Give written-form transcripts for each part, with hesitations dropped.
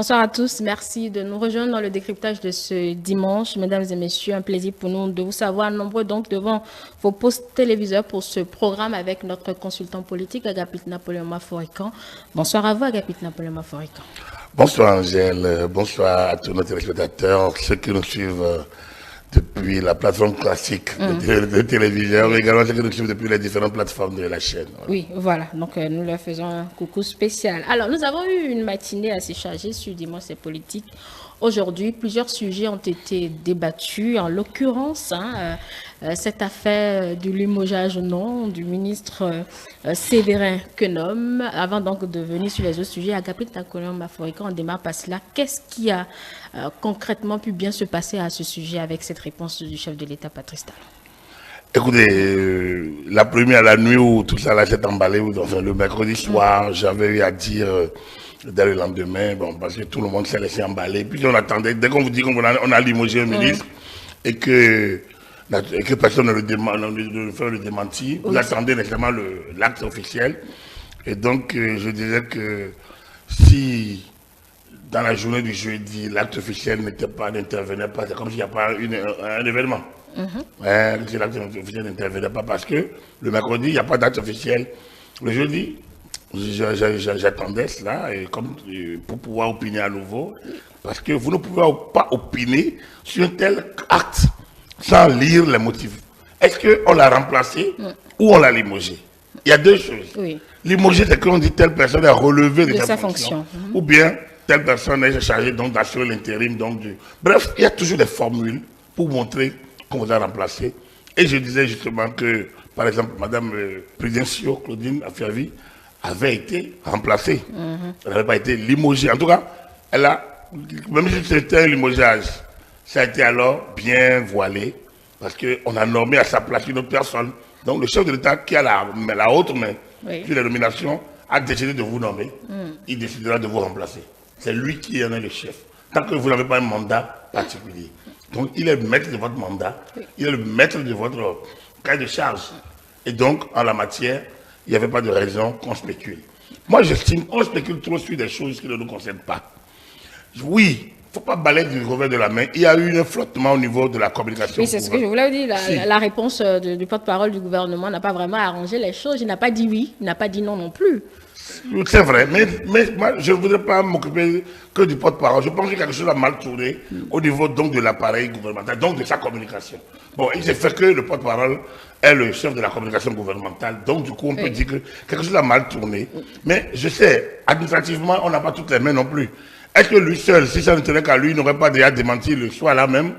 Bonsoir à tous, merci de nous rejoindre dans le décryptage de ce dimanche. Mesdames et messieurs, un plaisir pour nous de vous savoir nombreux donc devant vos postes téléviseurs pour ce programme avec notre consultant politique Agapit Napoléon Maforican. Bonsoir à vous Agapit Napoléon Maforican. Bonsoir Angèle, bonsoir à tous nos téléspectateurs, ceux qui nous suivent depuis la plateforme classique de télévision, mais également ceux qui nous suivent depuis les différentes plateformes de la chaîne. Voilà. Oui, voilà, donc nous leur faisons un coucou spécial. Alors, nous avons eu une matinée assez chargée sur Dimanche et politique. Aujourd'hui, plusieurs sujets ont été débattus, en l'occurrence, cette affaire du limogeage non du ministre Séverin Quenom. Avant donc de venir sur les autres sujets, Agapit Napoléon Maforican, on démarre par cela. Qu'est-ce qui a concrètement pu bien se passer à ce sujet avec cette réponse du chef de l'État, Patrice Talon? Écoutez, la première, la nuit où tout ça s'est emballé, enfin, le mercredi soir, j'avais eu à dire dès le lendemain, bon, parce que tout le monde s'est laissé emballer. Puis on attendait, dès qu'on vous dit qu'on a limogé un ministre et que personne ne le fait le démenti, vous attendez nécessairement l'acte officiel. Et donc, je disais que si dans la journée du jeudi, l'acte officiel n'intervenait pas, c'est comme s'il n'y a pas un événement. Si l'acte officiel n'intervenait pas parce que le mercredi, il n'y a pas d'acte officiel. Le jeudi, j'attendais cela pour pouvoir opiner à nouveau. Parce que vous ne pouvez pas opiner sur un tel acte sans lire les motifs. Est-ce qu'on l'a remplacé ou on l'a limogé? Il y a deux choses. Oui. Limogé, c'est qu'on dit telle personne a relevé de sa fonction. Ou bien telle personne est chargée d'assurer l'intérim. Bref, il y a toujours des formules pour montrer qu'on vous a remplacé. Et je disais justement que, par exemple, Mme Présidentio Claudine Afiavi avait été remplacée. Elle n'avait pas été limogée. En tout cas, même si c'était un limogeage, ça a été alors bien voilé, parce qu'on a nommé à sa place une autre personne. Donc le chef de l'État qui a la haute main sur les nominations a décidé de vous nommer. Il décidera de vous remplacer. C'est lui qui en est le chef. Tant que vous n'avez pas un mandat particulier. Donc il est le maître de votre mandat, il est le maître de votre cahier de charge. Et donc en la matière, il n'y avait pas de raison qu'on spécule. Moi j'estime qu'on spécule trop sur des choses qui ne nous concernent pas. Oui, il ne faut pas balayer du revers de la main. Il y a eu un flottement au niveau de la communication. Oui, c'est ce que je voulais vous dire. La réponse du porte-parole du gouvernement n'a pas vraiment arrangé les choses. Il n'a pas dit oui, il n'a pas dit non non plus. C'est vrai, mais moi, je ne voudrais pas m'occuper que du porte-parole. Je pense que quelque chose a mal tourné au niveau donc de l'appareil gouvernemental, donc de sa communication. Bon, il s'est fait que le porte-parole est le chef de la communication gouvernementale, donc du coup on peut dire que quelque chose a mal tourné. Mais je sais, administrativement, on n'a pas toutes les mains non plus. Est-ce que lui seul, si ça ne tenait qu'à lui, n'aurait pas déjà démenti le soir là même?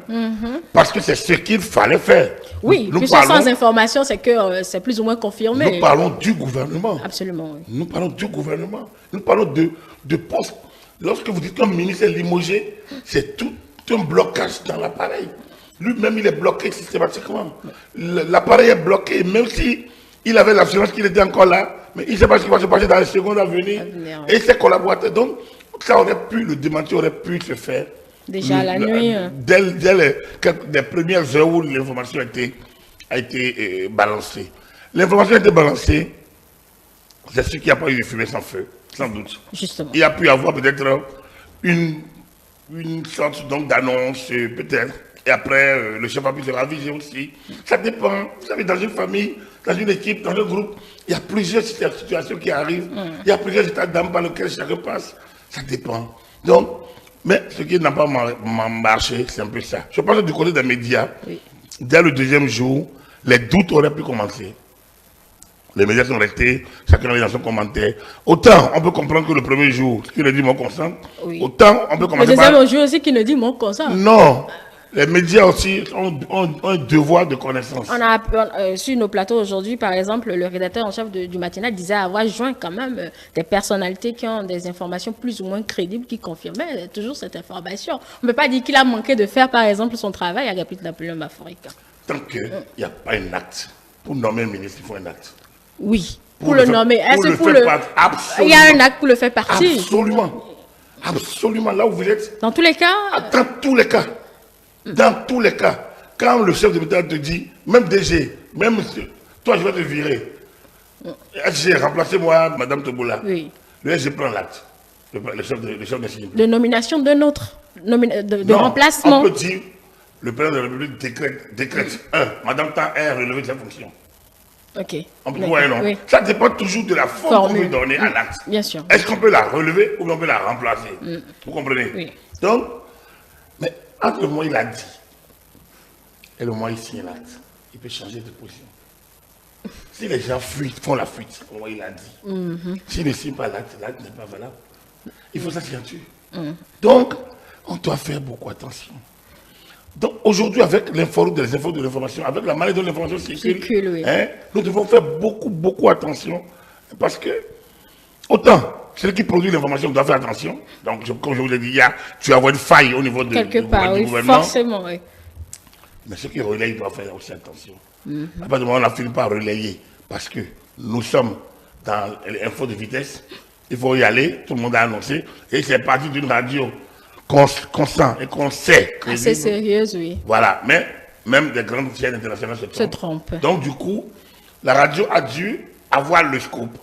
Parce que c'est ce qu'il fallait faire. Oui, puis sans information, c'est que c'est plus ou moins confirmé. Nous parlons du gouvernement. Absolument, oui. Nous parlons du gouvernement. Nous parlons de postes. Lorsque vous dites qu'un ministre est limogé, c'est tout un blocage dans l'appareil. Lui-même, il est bloqué systématiquement. L'appareil est bloqué, même si il avait l'assurance qu'il était encore là, mais il ne sait pas ce qui va se passer dans les secondes à venir. Et ses collaborateurs. Donc, ça aurait pu, le démenti aurait pu se faire. Déjà la nuit. Dès les premières heures où l'information a été balancée. L'information a été balancée, c'est ce qu'il n'y a pas eu de fumée sans feu, sans doute. Justement. Il y a pu y avoir peut-être une sorte d'annonce, peut-être. Et après, le chef a pu se raviser aussi. Ça dépend. Vous savez, dans une famille, dans une équipe, dans un groupe, il y a plusieurs situations qui arrivent. Il y a plusieurs états d'âme par lesquels chacun passe. Ça dépend. Donc, mais ce qui n'a pas marché, c'est un peu ça. Je pense que du côté des médias, dès le deuxième jour, les doutes auraient pu commencer. Les médias sont restés, chacun avait dans son commentaire. Autant on peut comprendre que le premier jour, qui ne dit mon consent, autant on peut commencer par... Le deuxième jour aussi qui ne dit mon consent. Non. Les médias aussi ont un devoir de connaissance. On a sur nos plateaux aujourd'hui, par exemple, le rédacteur en chef du matinal disait avoir joint quand même des personnalités qui ont des informations plus ou moins crédibles qui confirmaient toujours cette information. On ne peut pas dire qu'il a manqué de faire, par exemple, son travail à Agapit Napoléon Maforican. Tant qu'il n'y a pas un acte, pour nommer un ministre, il faut un acte. Oui, pour le nommer. Est-ce pour le... Il y a un acte pour le faire partir. Absolument. Absolument. Là où vous êtes. Dans tous les cas. Dans tous les cas. Dans tous les cas, quand le chef de l'État te dit, même DG, même toi je vais te virer. J'ai remplacé moi, Madame Tobola. Oui. Le SG prend l'acte. Le chef ne signe plus. De nomination de Non, remplacement. on peut dire, le président de la République décrète Madame Tan est relevée de sa fonction. Ok. On peut voir, non? Oui. Ça dépend toujours de la forme qu'on veut donner à l'acte. Bien sûr. Est-ce qu'on peut la relever ou on peut la remplacer? Vous comprenez? Oui. Donc, mais entre le moment où il a dit et le moment où il signe l'acte, il peut changer de position. Si les gens font la fuite, au moment où il a dit, s'il ne signe pas l'acte n'est pas valable. Il faut sa signature. Donc, on doit faire beaucoup attention. Donc, aujourd'hui, avec les infos de l'information, avec la manière dont l'information circule, oui. Nous devons faire beaucoup attention. Parce que, autant, celui qui produit l'information doit faire attention. Donc, comme je vous l'ai dit, tu as une faille au niveau du gouvernement. Forcément, oui. Mais ceux qui relayent doivent faire aussi attention. À partir du moment où on a fini par relayer, parce que nous sommes dans l'info de vitesse, il faut y aller, tout le monde a annoncé, et c'est parti d'une radio qu'on sent et qu'on sait. Assez sérieuse, oui. Voilà, mais même des grandes chaînes internationales se trompent. Donc du coup, la radio a dû avoir le scoop.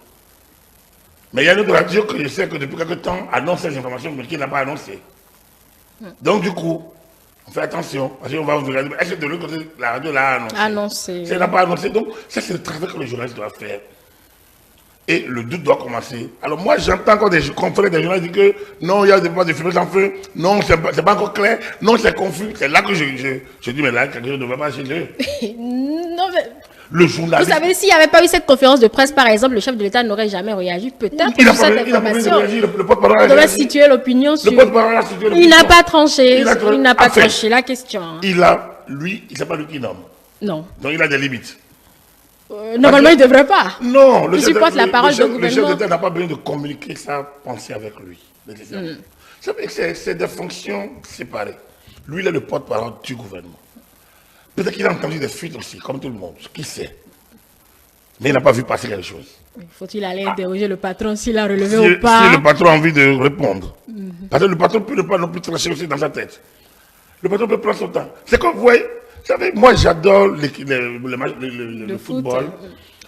Mais il y a une autre radio que je sais que depuis quelque temps annonce ces informations, mais qui n'a pas annoncé. Donc du coup, on fait attention, parce qu'on va vous regarder, est-ce que de l'autre côté, la radio l'a annoncé? Ça n'a pas annoncé, donc ça c'est le travail que le journaliste doit faire. Et le doute doit commencer. Alors moi, j'entends encore des confrères des journalistes dire que non, il y a des fumées sans feu, non, c'est pas encore clair, non, c'est confus. C'est là que je dis, mais là, quelque chose ne va pas chez eux. Non, mais... Le journaliste... Vous savez, s'il n'y avait pas eu cette conférence de presse, par exemple, le chef de l'État n'aurait jamais réagi. Peut-être il sur a cette information. Il devait situer l'opinion sur... Il n'a pas tranché. Il n'a pas tranché la question. Il a, lui, c'est pas lui qui nomme. Non. Donc il a des limites. Normalement, il ne devrait pas. Non, le chef d'État n'a pas besoin de communiquer sa pensée avec lui. C'est des fonctions séparées. Lui, il est le porte-parole du gouvernement. Peut-être qu'il a entendu des fuites aussi, comme tout le monde, qui sait. Mais il n'a pas vu passer quelque chose. Faut-il aller interroger le patron s'il a relevé ou pas? Si le patron a envie de répondre. Parce que le patron peut ne pas non plus trancher aussi dans sa tête. Le patron peut prendre son temps. C'est comme vous voyez. Vous savez, moi j'adore le football.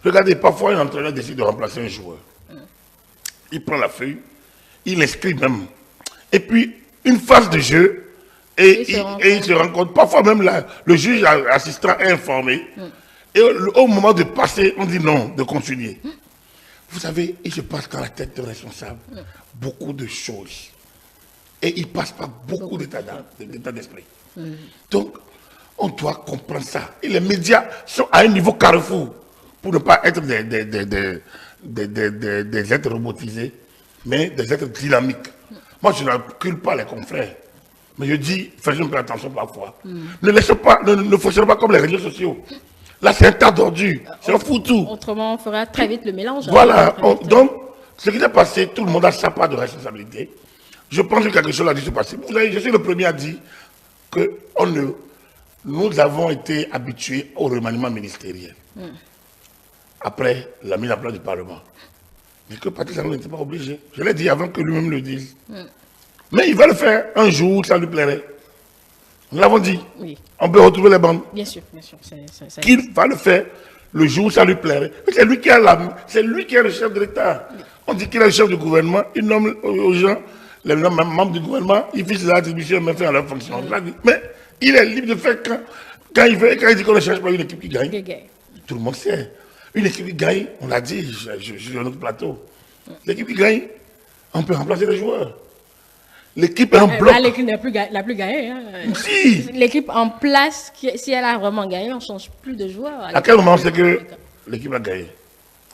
Regardez, parfois un entraîneur décide de remplacer un joueur. Il prend la feuille, il inscrit même. Et puis, une phase de jeu, et il se rend compte. Parfois même le juge assistant est informé. Et au moment de passer, on dit non, de continuer. Vous savez, il se passe dans la tête de responsable beaucoup de choses. Et il passe par beaucoup d'états d'esprit. Donc, on doit comprendre ça. Et les médias sont à un niveau carrefour pour ne pas être des êtres robotisés, mais des êtres dynamiques. Moi, je n'accule pas les confrères. Mais je dis, faisons un peu attention parfois. Ne fonctionnons pas comme les réseaux sociaux. Là, c'est un tas d'ordures. C'est un foutu. Autrement, on fera très vite le mélange. Voilà. Donc, ce qui s'est passé, tout le monde a sa part de responsabilité. Je pense que quelque chose a dû se passer. Vous savez, je suis le premier à dire que nous avons été habitués au remaniement ministériel. Après la mise en place du Parlement. Mais que Patrice Talon n'était pas obligé. Je l'ai dit avant que lui-même le dise. Mais il va le faire un jour, ça lui plairait. Nous l'avons dit. Oui. On peut retrouver les bandes. Bien sûr. Qu'il va le faire le jour où ça lui plairait. C'est lui qui est le chef de l'État. On dit qu'il est le chef du gouvernement. Il nomme aux gens, les membres du gouvernement, il fait ses attributions, mais fait leur fonction. Mais il est libre de faire quand il veut. Quand il dit qu'on ne cherche pas une équipe qui gagne. Tout le monde sait. Une équipe qui gagne, on l'a dit, je suis sur notre plateau. L'équipe qui gagne, on peut remplacer les joueurs. L'équipe est en bloc. L'équipe n'a plus gagné. Hein. Si. L'équipe en place, si elle a vraiment gagné, on ne change plus de joueurs. À quel moment c'est que l'équipe a gagné?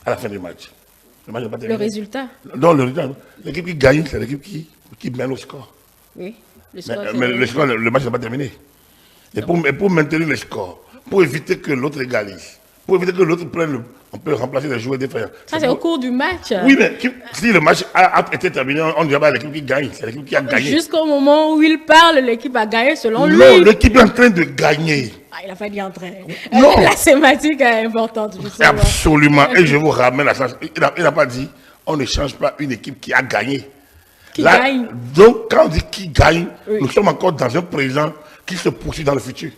À la fin du match. Le match n'est pas terminé. Le résultat? Non, le résultat. L'équipe qui gagne, c'est l'équipe qui mène au score. Oui. Mais le match n'est pas terminé. Et pour maintenir le score, pour éviter que l'autre égalise, pour éviter que l'autre prenne on peut remplacer les joueurs défaillants. Ça, c'est au cours du match. Oui, mais si le match a été terminé, on ne dirait pas l'équipe qui gagne. C'est l'équipe qui a gagné. Jusqu'au moment où il parle, l'équipe a gagné selon lui. Non, l'équipe est en train de gagner. Il a pas dit en train. Non. La sémantique est importante. Justement. Absolument. Et je vous ramène à ça. Il n'a pas dit on ne change pas une équipe qui a gagné. Qui gagne. Donc, quand on dit qui gagne, nous sommes encore dans un présent qui se poursuit dans le futur.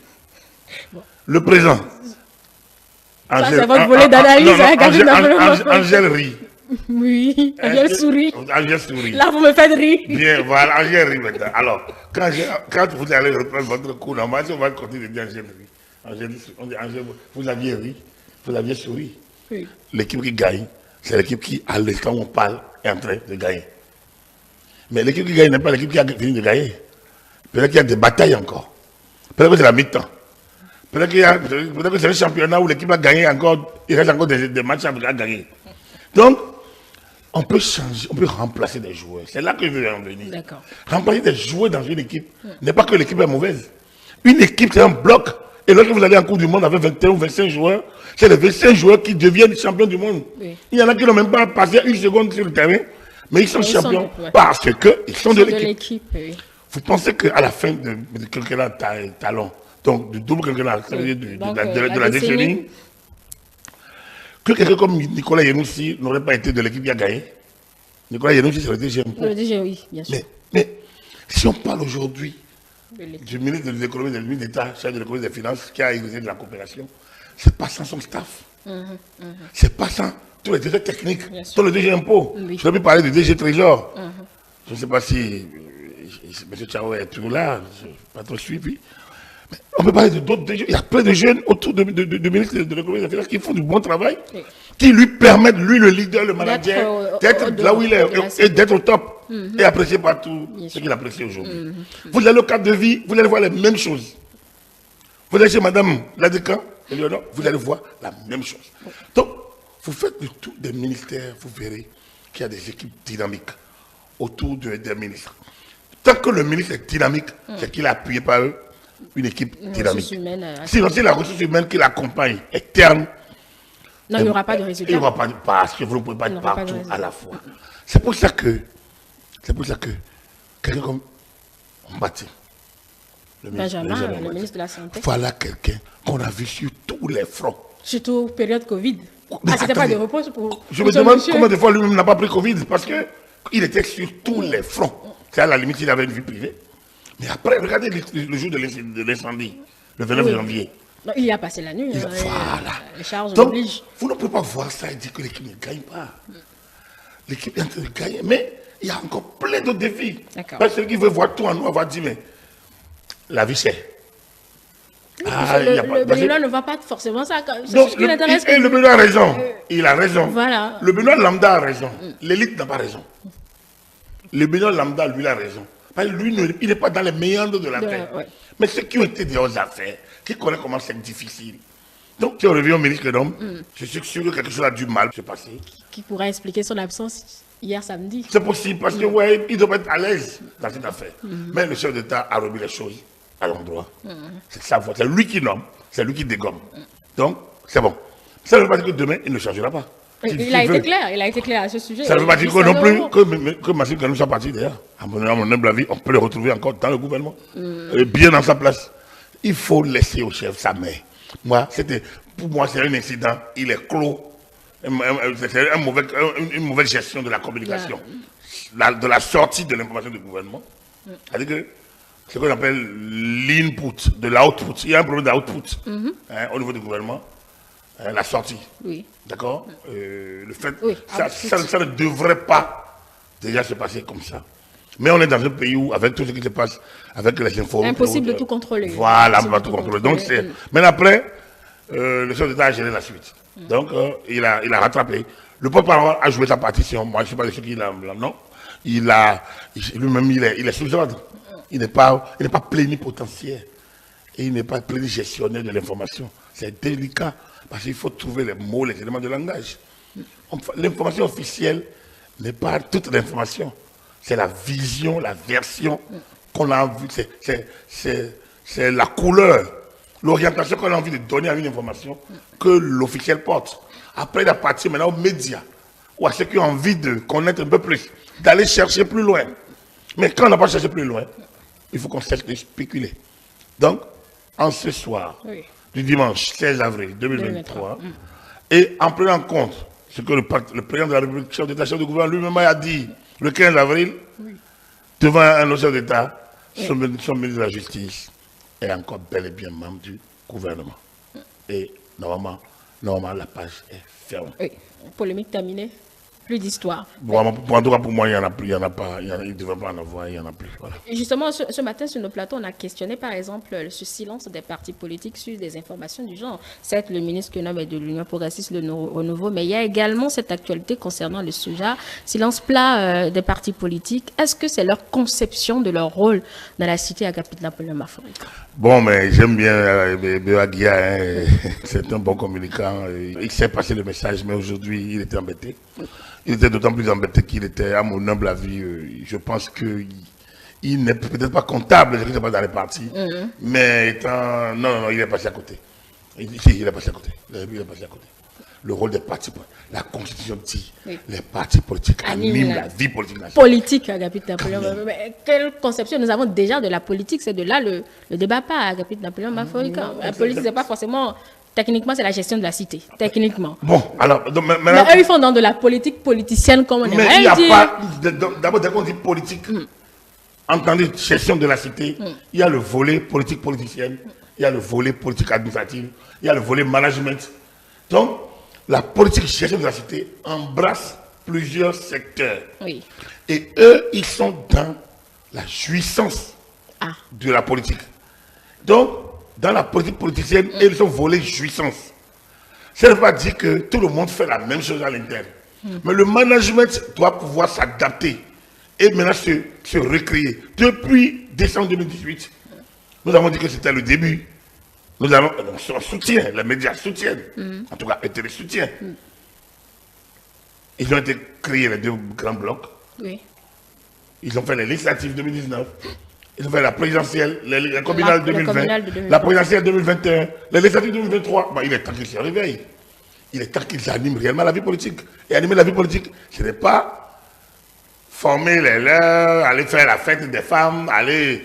Bon. Le présent. Ça, c'est votre volet d'analyse. Angèle rit. Oui, Angèle sourit. Angèle sourit. Là, vous me faites rire. Bien, voilà, Angèle rit maintenant. Alors, quand vous allez reprendre votre cours normal, on va continuer de dire Angèle rit. On dit Angèle, vous aviez ri, vous aviez souri. Oui. L'équipe qui gagne, c'est l'équipe qui, à l'instant où on parle, est en train de gagner. Mais l'équipe qui gagne n'est pas l'équipe qui a fini de gagner. Peut-être qu'il y a des batailles encore. Peut-être que c'est la mi-temps. Peut-être que c'est un championnat où l'équipe a gagné encore, il reste encore des matchs à gagner. Donc, on peut changer, on peut remplacer des joueurs. C'est là que je veux en venir. D'accord. Remplacer des joueurs dans une équipe n'est pas que l'équipe est mauvaise. Une équipe, c'est un bloc. Et lorsque vous allez en Coupe du Monde avec 21 ou 25 joueurs, c'est les 25 joueurs qui deviennent champions du monde. Oui. Il y en a qui n'ont même pas passé une seconde sur le terrain, mais ils sont champions parce qu'ils sont de l'équipe. Oui. Vous pensez qu'à la fin de quinquennat talon, donc du double quinquennat, de la décennie, que quelqu'un comme Nicolas Yenoussi n'aurait pas été de l'équipe qui a gagné? Nicolas Yenoussi, c'est le DG. Le DG, oui, bien sûr. Mais si on parle aujourd'hui du ministre de l'économie, du ministre d'État, chef de l'économie et des finances, qui a hérité de la coopération, c'est pas sans son staff. C'est pas sans tous les DG techniques, tous les DG impôts. Oui. Je vais plus parler du DG Trésor. Je ne sais pas si M. Tchao est toujours là, je n'ai pas trop suivi. Mais on peut parler d'autres DG. Il y a plein de jeunes autour du ministre de l'économie et des finances qui font du bon travail, qui lui permettent, lui le leader, le manager, d'être là où il est et d'être au top. Et apprécié par tout ce qu'il apprécie aujourd'hui. Vous allez au cadre de vie, vous allez voir les mêmes choses. Vous allez chez Madame Ladeka, vous allez voir la même chose. Donc, vous faites le tour des ministères, vous verrez qu'il y a des équipes dynamiques autour des ministres. Tant que le ministre est dynamique, c'est qu'il est appuyé par eux, une équipe dynamique. Sinon, si la ressource humaine qui l'accompagne est terne, non, il n'y aura pas de résultat. Il n'y aura pas de parce que vous ne pouvez pas être partout à la fois. C'est pour ça que quelqu'un comme Mbati, Benjamin, le ministre de la Santé, voilà quelqu'un qu'on a vu sur tous les fronts. Surtout période Covid. C'était pas de repos pour. Je me demande combien de fois lui-même n'a pas pris Covid parce qu'il était sur tous les fronts. C'est à la limite, il avait une vie privée. Mais après, regardez le jour de l'incendie, le 29 janvier. Non, il y a passé la nuit. Voilà. Les charges donc, obligent. Vous ne pouvez pas voir ça et dire que l'équipe ne gagne pas. L'équipe est en train de gagner, mais il y a encore plein d'autres défis. Parce que celui qui veut voir tout en noir va dire, mais la vie c'est. Le Benoît ne va pas forcément ça. Donc, le Benoît a raison. Il a raison. Voilà. Le Benoît lambda a raison. L'élite n'a pas raison. Le Benoît lambda, lui, a raison. Parce que lui, il n'est pas dans les méandres de la terre. Mais ceux qui ont été des hautes affaires, qui connaissent comment c'est difficile. Donc, si on revient au ministre d'Homme, je suis sûr que quelque chose a du mal se passer. Qui pourra expliquer son absence hier samedi? C'est possible, parce que, ouais, il doit être à l'aise dans cette affaire. Mais le chef d'État a remis les choses à l'endroit. C'est sa voix. C'est lui qui nomme, c'est lui qui dégomme. Donc, c'est bon. Ça ne veut pas dire que demain, il ne changera pas. Il a été clair à ce sujet. Ça ne veut pas dire que non plus que Massif Ganou soit parti d'ailleurs. À mon humble avis, on peut le retrouver encore dans le gouvernement. Bien dans sa place. Il faut laisser au chef sa main. Pour moi, c'est un incident. Il est clos. C'est une mauvaise gestion de la communication. De la sortie de l'information du gouvernement. C'est-à-dire que ce qu'on appelle l'input, de l'output. Il y a un problème d'output au niveau du gouvernement. La sortie. Oui. D'accord. Le fait, ça ne devrait pas déjà se passer comme ça. Mais on est dans un pays où, avec tout ce qui se passe, avec les infos. Impossible de tout contrôler. Voilà, on va tout contrôler. Donc, mais après, le chef d'État a géré la suite. Donc, il a rattrapé. Le porte-parole a joué sa partition. Moi, je ne suis pas de ceux qui l'ont. Non. Lui-même, il est sous ordre. Il n'est pas plénipotentiaire. Et il n'est pas plénigestionnaire de l'information. C'est délicat. Parce qu'il faut trouver les mots, les éléments de langage. L'information officielle n'est pas toute l'information. C'est la vision, la version qu'on a envie. C'est la couleur, l'orientation qu'on a envie de donner à une information que l'officiel porte. Après, il appartient maintenant aux médias ou à ceux qui ont envie de connaître un peu plus, d'aller chercher plus loin. Mais quand on n'a pas cherché plus loin, il faut qu'on cesse de spéculer. Donc, en ce soir, du dimanche 16 avril 2023, et en prenant compte ce que le président de la République, chef d'État, chef de gouvernement lui-même a dit le 15 avril, devant un autre chef d'État, son ministre de la Justice est encore bel et bien membre du gouvernement. Et normalement la page est fermée. Oui, polémique terminée. Plus d'histoire. En tout cas, pour moi, il n'y en a plus, il n'y en a pas, il ne devrait pas en avoir, il n'y en a plus. Voilà. Justement, ce matin, sur nos plateaux, on a questionné, par exemple, ce silence des partis politiques sur des informations du genre. Certes, le ministre Kenom est de l'Union progressiste, le Renouveau, mais il y a également cette actualité concernant le sujet, silence plat des partis politiques. Est-ce que c'est leur conception de leur rôle dans la cité Agapit Napoléon Maforika? Bon, mais j'aime bien Béaguia, hein. C'est un bon communicant. Il sait passer le message, mais aujourd'hui, il était embêté. Il était d'autant plus embêté qu'il était, à mon humble avis, je pense qu'il n'est peut-être pas comptable de ce qui se passe dans les partis, mais étant... Non, il est passé à côté. Il est passé à côté. Il est passé à côté. Le rôle des partis politiques, la Constitution dit, les partis politiques animent la vie politique nationale. Politique, Agapit Napoléon. Mais quelle conception nous avons déjà de la politique? C'est de là le débat pas, Agapit Napoléon Maforika. La politique, c'est pas forcément... Techniquement, c'est la gestion de la cité. Techniquement. Bon, alors... Mais eux, ils font dans de la politique politicienne, comme on mais il n'y a pas... D'abord, dès qu'on dit politique, entendez gestion de la cité, il y a le volet politique politicienne, il y a le volet politique administrative, il y a le volet management. Donc, la politique gestion de la cité embrasse plusieurs secteurs. Oui. Et eux, ils sont dans la jouissance de la politique. Donc, dans la politique politicienne, ils ont volé jouissance. Ça ne veut pas dire que tout le monde fait la même chose à l'interne. Mais le management doit pouvoir s'adapter et maintenant se recréer. Depuis décembre 2018, nous avons dit que c'était le début. Nous avons on soutient, les médias soutiennent, en tout cas, les télé soutiennent. Ils ont été créés, les deux grands blocs. Oui. Ils ont fait les législatives 2019. Ils ont fait la présidentielle, les communales 2020, la présidentielle 2021, les législatives 2023. Bah, il est temps qu'ils se réveillent. Il est temps qu'ils animent réellement la vie politique. Et animer la vie politique, ce n'est pas former les leurs, aller faire la fête des femmes, aller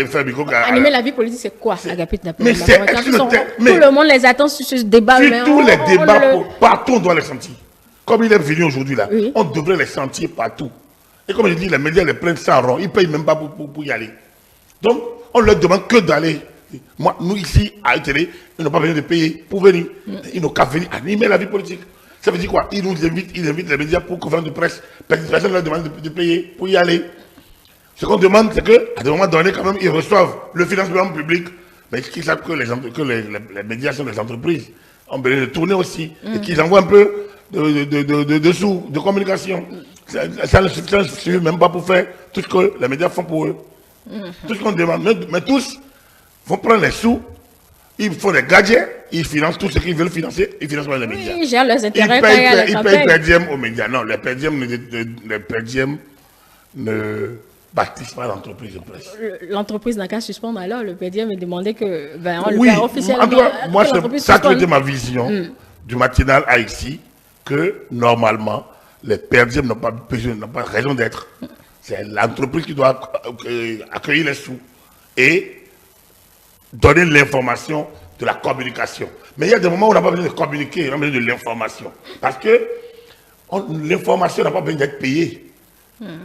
faire bico. Animer la vie politique, c'est quoi, Agapit Napoléon? Mais c'est tout le monde les attend sur ce débat. Sur tous les débats, partout on doit les sentir. Comme il est venu aujourd'hui là, on devrait les sentir partout. Et comme je dis, les médias les prennent sans rond, ils ne payent même pas pour y aller. Donc, on ne leur demande que d'aller. Moi, nous ici, à télé, ils n'ont pas besoin de payer pour venir. Ils n'ont qu'à venir animer la vie politique. Ça veut dire quoi? Ils nous invitent, ils invitent les médias pour conférence de presse. Personne ne leur demande de payer pour y aller. Ce qu'on demande, c'est qu'à des moments donnés, quand même, ils reçoivent le financement public. Mais qu'ils savent que les médias sont des entreprises. On besoin de tourner aussi. Et qu'ils envoient un peu de sous, de communication. Ça ne suffit même pas pour faire tout ce que les médias font pour eux. Tout ce qu'on demande, mais tous vont prendre les sous, ils font des gadgets, ils financent tout ce qu'ils veulent financer, ils financent les médias. Ils gèrent leurs intérêts. Ils payent per diem aux médias. Non, les per diem ne bâtissent pas l'entreprise de presse. L'entreprise n'a qu'à suspendre alors, le per diem est demandé que on oui, le fait officiellement. En tout cas, moi, ça a été ma vision du matinal à ici, que normalement, les per diem n'ont pas besoin, n'ont pas raison d'être. C'est l'entreprise qui doit accueillir les sous et donner l'information de la communication. Mais il y a des moments où on n'a pas besoin de communiquer, on a besoin de l'information. Parce que l'information n'a pas besoin d'être payée.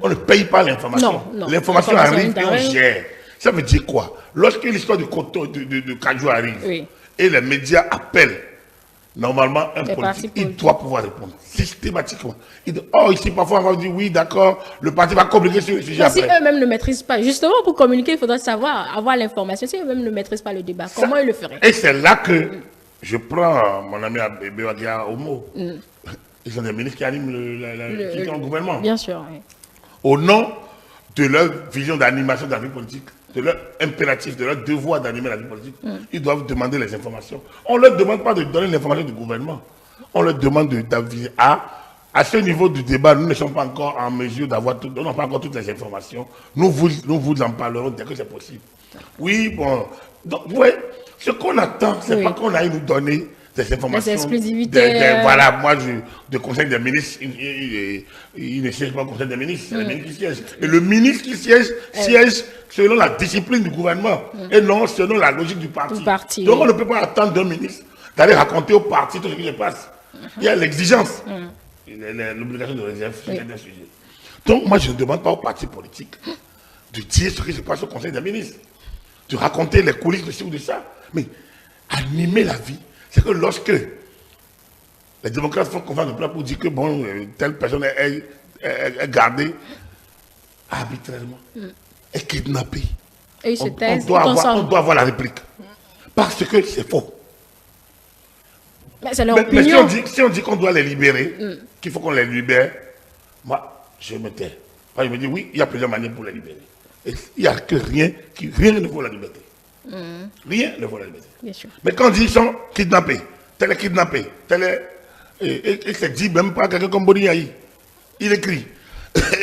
On ne paye pas l'information. L'information arrive et on gère. Ça veut dire quoi? Lorsque l'histoire du Kajou arrive et les médias appellent, normalement, un politique, il doit pouvoir répondre systématiquement. Ici, parfois, on va dire oui, d'accord, le parti va communiquer sur le sujet. Mais si eux-mêmes ne maîtrisent pas, justement, pour communiquer, il faudra savoir, avoir l'information. Si eux-mêmes ne maîtrisent pas le débat, comment ils le feraient? Et c'est là que je prends mon ami Béaguia au mot. Ils sont des ministres qui animent le gouvernement. Bien sûr. Oui. Au nom de leur vision d'animation de la vie politique, de leur impératif, de leur devoir d'animer la vie politique, ils doivent demander les informations. On ne leur demande pas de donner l'information du gouvernement. On leur demande d'aviser. À ce niveau du débat, nous ne sommes pas encore en mesure d'avoir nous n'avons pas encore toutes les informations. Nous vous en parlerons dès que c'est possible. Oui, bon. Donc, vous voyez, ce qu'on attend, c'est pas qu'on aille nous donner des informations. Des exclusivités. Voilà, moi, de conseil des ministres, il ne siège pas au conseil des ministres, c'est le ministre qui siège. Et le ministre qui siège selon la discipline du gouvernement et non selon la logique du parti. Donc, on ne peut pas attendre d'un ministre d'aller raconter au parti tout ce qui se passe. Il y a l'exigence, l'obligation de réserve sur certains sujets. Donc, moi, je ne demande pas aux partis politiques de dire ce qui se passe au conseil des ministres, de raconter les coulisses de ci ou de ça, mais animer la vie. C'est que lorsque Les démocrates font confiance au peuple pour dire que bon, telle personne est gardée arbitrairement, est kidnappée. Et ils se taisent, On doit avoir la réplique. Parce que c'est faux. Mais c'est leur Mais opinion. si on dit qu'on doit les libérer, qu'il faut qu'on les libère, moi, je me tais. Enfin, je me dis, oui, il y a plusieurs manières pour les libérer. Et il n'y a que rien ne vaut la liberté. Rien ne vaut la liberté. Bien sûr. Mais quand on dit qu'ils sont kidnappés, tel est kidnappé, tel est... Et c'est dit même pas quelqu'un comme Boni Yahi. Il écrit.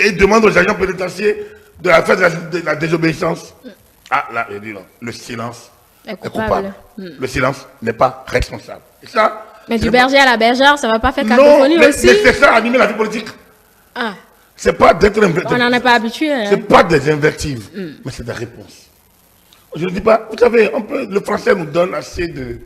Et demande aux agents pénitentiaires de faire de la désobéissance. Ah, là, il dit non. Le silence est coupable. Le silence n'est pas responsable. Et ça, mais du berger à la bergère, ça ne va pas faire cacophonie aussi. Mais c'est ça, animer la vie politique. Ah. C'est pas d'être... On n'en est pas habitué. Hein. C'est pas des invectives, mais c'est des réponses. Je ne dis pas... Vous savez, le français nous donne assez de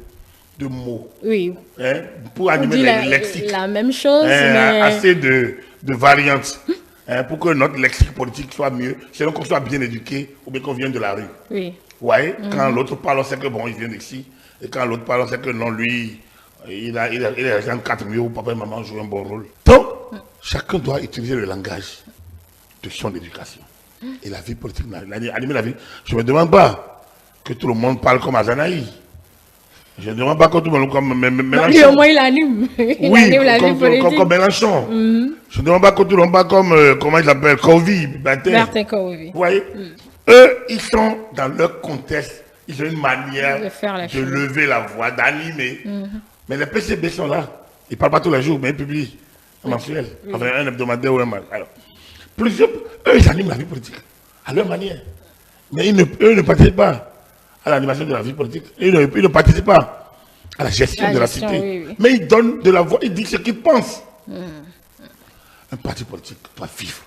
mots. Oui. Hein, pour animer les lexiques. La même chose, mais... Assez de variantes. Hein, pour que notre lexique politique soit mieux, selon qu'on soit bien éduqué ou bien qu'on vienne de la rue. Oui. Vous voyez, quand l'autre parle, on sait que bon, il vient d'ici. Et quand l'autre parle, on sait que non, lui, il est en 4 millions où papa et maman jouent un bon rôle. Donc, chacun doit utiliser le langage de son éducation. Et la vie politique, animer la vie. Je ne me demande pas que tout le monde parle comme Azanaï. Je ne demande pas que tout le monde comme Mélenchon. Lui, au moins, il anime. Oui, anime la vie politique. Comme Mélenchon. Je ne demande pas que tout le monde parle comme, comment il s'appelle, Kovi. Bertin Kovi. Vous voyez, eux, ils sont dans leur contexte. Ils ont une manière de lever la voix, d'animer. Mais les PCB sont là. Ils ne parlent pas tous les jours, mais ils publient un mensuel. Enfin, un hebdomadaire ou un match. Alors, plusieurs, eux, ils animent la vie politique à leur manière. Mais eux ne participent pas à l'animation de la vie politique. Ils ne participent pas à la gestion de la cité. Oui. Mais ils donnent de la voix, ils disent ce qu'ils pensent. Un parti politique doit vivre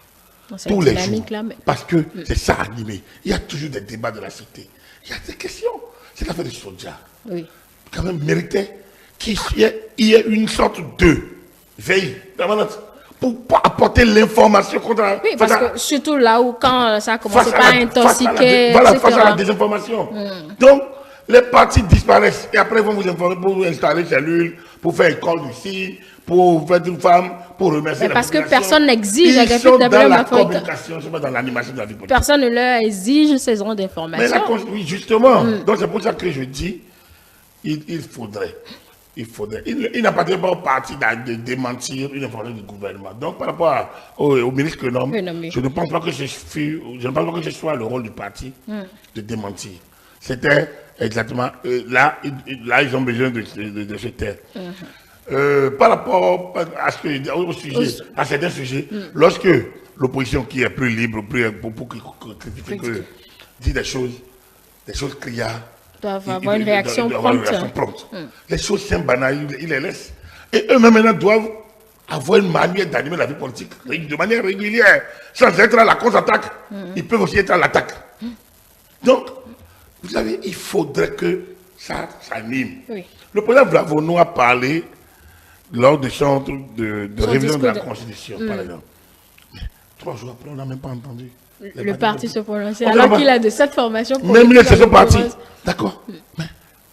tous les jours. Là, mais... Parce que c'est ça animé. Il y a toujours des débats de la cité. Il y a des questions. C'est l'affaire de Sodia. Oui. Quand même méritait qu'il y ait une sorte de veille permanente pour apporter l'information contre la... Oui, parce que surtout là où quand ça commence à intoxiquer, voilà, face à la désinformation. Donc, les partis disparaissent et après ils vont vous informer pour vous installer cellules, pour faire école ici, pour faire une femme, pour remercier la parce que personne n'exige à sont dans la communication, c'est pas dans l'animation de la vie politique. Personne ne leur exige ces genres d'informations. Oui, justement. Donc c'est pour ça que je dis, il faudrait. Il n'appartient pas au parti de démentir une information du gouvernement. Donc par rapport au ministre que nomme, je ne pense pas que ce soit le rôle du parti de démentir. C'était exactement là, ils ont besoin de se taire. Par rapport à certains sujets, lorsque l'opposition qui est plus libre, pour critiquer, dit des choses criardes, doivent avoir une réaction prompte. Les choses sont banales, ils les laissent. Et eux-mêmes maintenant doivent avoir une manière d'animer la vie politique de manière régulière, sans être à la contre-attaque. Ils peuvent aussi être à l'attaque. Donc, vous savez, il faudrait que ça s'anime. Oui. Le président Vlavono a parlé lors de son de révision de la Constitution, par exemple. Mais 3 jours après, on n'a même pas entendu. Le parti se prononcer, alors qu'il a de cette formation. Même les sont partis. D'accord. Mais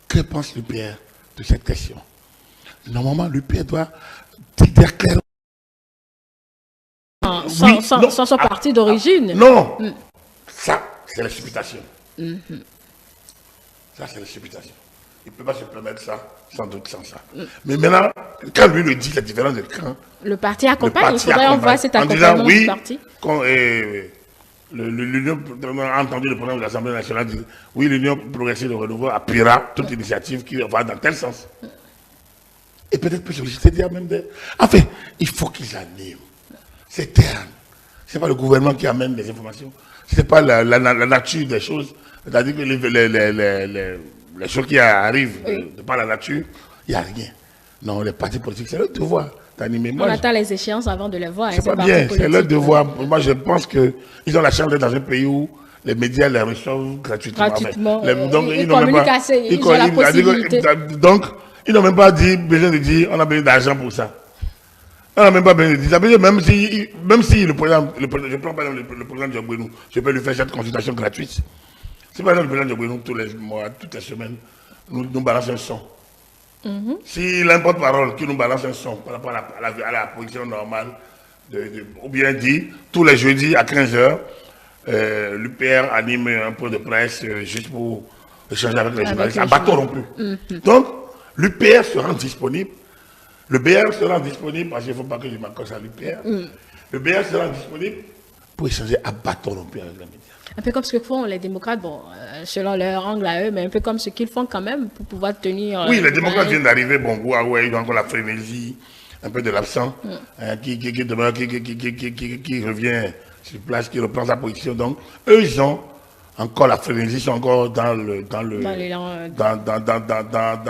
que pense l'UPR de cette question? Normalement, l'UPR doit dire clairement. Sans son parti d'origine. Non. Ça, c'est la supputation. Ça, c'est la supputation. Il ne peut pas se permettre ça, sans doute sans ça. Mais maintenant, quand lui le dit, la différence de camp. Le parti accompagne, il faudrait en voir cet accompagnement du parti. L'Union a entendu le président de l'Assemblée nationale dire oui, l'Union progressive de renouveau appuiera toute initiative qui va dans tel sens. Et peut-être peut solliciter dire même des. Enfin, il faut qu'ils animent. C'est terne. Ce n'est pas le gouvernement qui amène les informations. Ce n'est pas la nature des choses. C'est-à-dire que les choses qui arrivent de par la nature, il n'y a rien. Non, les partis politiques, c'est leur devoir d'animer. On attend les échéances avant de les voir. C'est pas bien, c'est leur devoir. Moi, je pense qu'ils ont la chance d'être dans un pays où les médias les reçoivent gratuitement. Donc, ils communiquent assez, ils ont la possibilité. Donc, ils n'ont même pas besoin de dire on a besoin d'argent pour ça. On n'a même pas besoin de dire ça. Même si le président, je prends par exemple le président Diogbenou, je peux lui faire cette consultation gratuite. Si par exemple le président Diogbenou, tous les mois, toutes les semaines, nous balançons un son. Si un porte-parole qui nous balance un son par rapport à la position normale, ou bien dit, tous les jeudis à 15h, l'UPR anime un peu de presse juste pour échanger avec les journalistes, à bâton rompu. Donc, l'UPR se rend disponible. Le BR se rend disponible, parce qu'il ne faut pas que je m'accroche à l'UPR. Le BR se rend disponible pour échanger à bâton rompu avec les médias. Un peu comme ce que font les démocrates, bon, selon leur angle à eux, mais un peu comme ce qu'ils font quand même pour pouvoir tenir... oui, les démocrates viennent d'arriver, bon, Huawei, ils ont encore la frénésie, un peu de l'absent, qui revient sur place, qui reprend sa position. Donc, eux, ils ont encore la frénésie, ils sont encore dans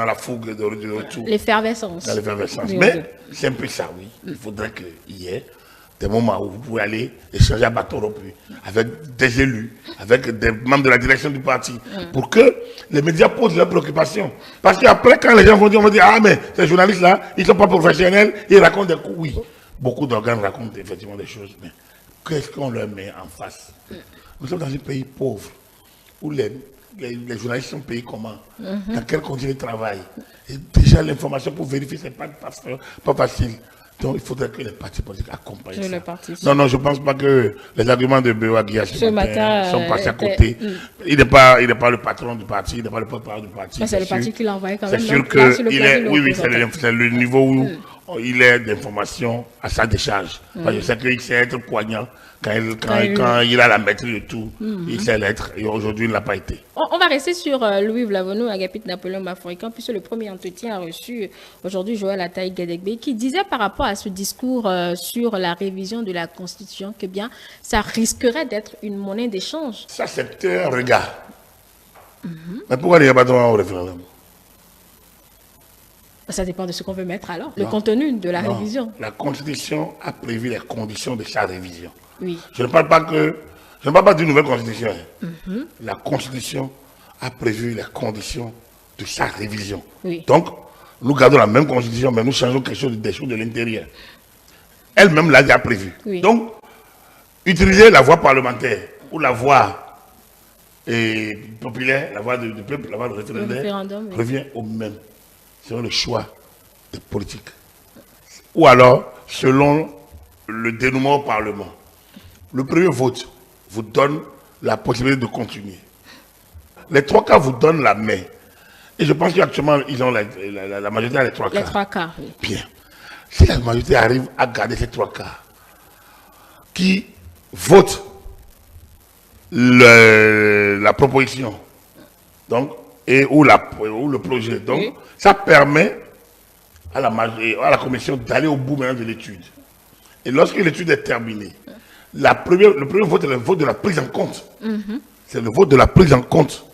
la fougue de retour. L'effervescence. Dans l'effervescence. Mais c'est un peu ça, oui. Il faudrait qu'il y ait des moments où vous pouvez aller échanger à bâton rompu avec des élus, avec des membres de la direction du parti, pour que les médias posent leurs préoccupations. Parce qu'après, quand les gens vont dire, on va dire, ah, mais ces journalistes-là, ils ne sont pas professionnels, ils racontent des coups. Oui, beaucoup d'organes racontent effectivement des choses, mais qu'est-ce qu'on leur met en face? Nous sommes dans un pays pauvre, où les journalistes sont payés comment? Dans quelles conditions ils travaillent? Et déjà, l'information pour vérifier, ce n'est pas facile. Donc, il faudrait que les partis politiques accompagnent ça. Non, je ne pense pas que les arguments de Béoua Guia ce matin sont passés à côté. Il n'est pas le patron du parti, il n'est pas le porte-parole du parti. C'est le parti qui l'a envoyé quand même. C'est sûr que oui, c'est le niveau où il est d'information à sa décharge. Je sais qu'il sait être poignant quand il a la maîtrise de tout. Il sait l'être et aujourd'hui, il ne l'a pas été. On va rester sur Louis Vlavonou, Agapit Napoléon Bafouikan, puisque le premier entretien a reçu aujourd'hui Joël Ataï Guédégbé, qui disait par rapport à ce discours sur la révision de la Constitution que bien ça risquerait d'être une monnaie d'échange. Ça, c'est un regard. Mais pourquoi il n'y a pas de droit au référendum? Ça dépend de ce qu'on veut mettre alors, le contenu de la révision. La Constitution a prévu les conditions de sa révision. Oui. Je ne parle pas d'une nouvelle Constitution. La Constitution a prévu les conditions de sa révision. Oui. Donc, nous gardons la même Constitution, mais nous changeons quelque chose des choses de l'intérieur. Elle-même l'a déjà prévu. Oui. Donc, utiliser la voie parlementaire ou la voie populaire, la voie du peuple, la voie du référendum, revient au même. Selon le choix des politiques. Ou alors, selon le dénouement au Parlement. Le premier vote vous donne la possibilité de continuer. Les 3 quarts vous donnent la main. Et je pense qu'actuellement, ils ont la majorité à les 3 quarts. Les 3 quarts, oui. Bien. Si la majorité arrive à garder ces 3 quarts, qui votent la proposition, donc, ou le projet. Donc, ça permet à la commission d'aller au bout maintenant de l'étude. Et lorsque l'étude est terminée, le premier vote est le vote de la prise en compte. C'est le vote de la prise en compte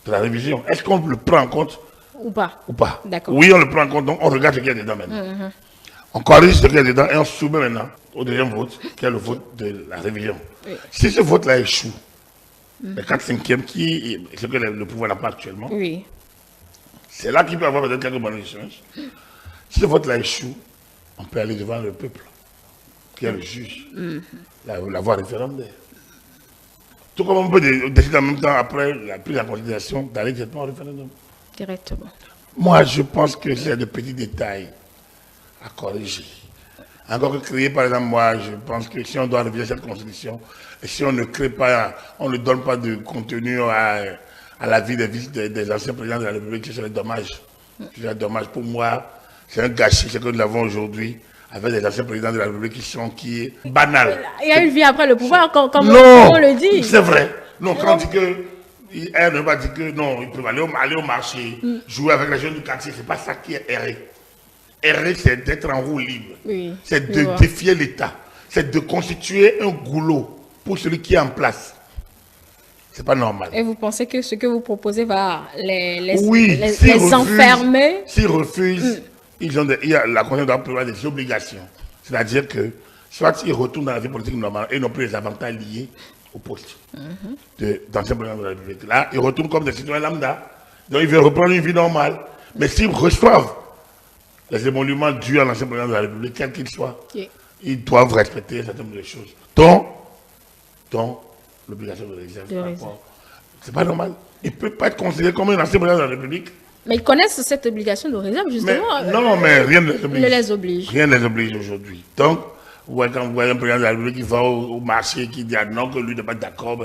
de la révision. Est-ce qu'on le prend en compte ou pas? D'accord. Oui, on le prend en compte, donc on regarde ce qu'il y a dedans maintenant. On corrige ce qu'il y a dedans et on soumet maintenant au deuxième vote, qui est le vote de la révision. Si ce vote-là échoue, le 4/5e, ce que le pouvoir n'a pas actuellement, c'est là qu'il peut y avoir peut-être quelques bonnes échanges. Si ce vote-là échoue, on peut aller devant le peuple, qui est le juge, la voie référendaire. Tout comme on peut décider en même temps, après la prise en considération, d'aller directement au référendum. Directement. Moi, je pense que c'est de petits détails à corriger. Encore que créer, par exemple, moi, je pense que si on doit réviser cette constitution, et si on ne crée pas, on ne donne pas de contenu à la vie des anciens présidents de la République, ce serait dommage. Ce serait dommage. Pour moi, c'est un gâchis ce que nous avons aujourd'hui avec les anciens présidents de la République qui est banal. Il y a une vie après le pouvoir, comme on le dit. C'est vrai. Non, quand on dit que elle ne va dire que non, ils peuvent aller au marché, jouer avec les jeunes du quartier, c'est pas ça qui est erré. Errer, c'est d'être en roue libre. C'est de défier l'État. C'est de constituer un goulot pour celui qui est en place. C'est pas normal. Et vous pensez que ce que vous proposez va les enfermer? S'ils refusent, la Constitution doit prévoir des obligations. C'est-à-dire que soit ils retournent dans la vie politique normale et n'ont plus les avantages liés au poste d'ancien président de la République. Là, ils retournent comme des citoyens lambda. Donc ils veulent reprendre une vie normale. Mais s'ils reçoivent les émoluments dus à l'ancien président de la République, quel qu'il soit, ils doivent respecter un certain nombre de choses. Donc l'obligation de réserve. C'est pas normal. Il ne peut pas être considéré comme un ancien président de la République Mais ils connaissent cette obligation de réserve, Mais, justement. non, mais rien ne les oblige. Ne les oblige. Rien ne les oblige aujourd'hui. Donc, quand vous voyez un président de la République qui va au marché, qui dit non, que lui n'est pas d'accord,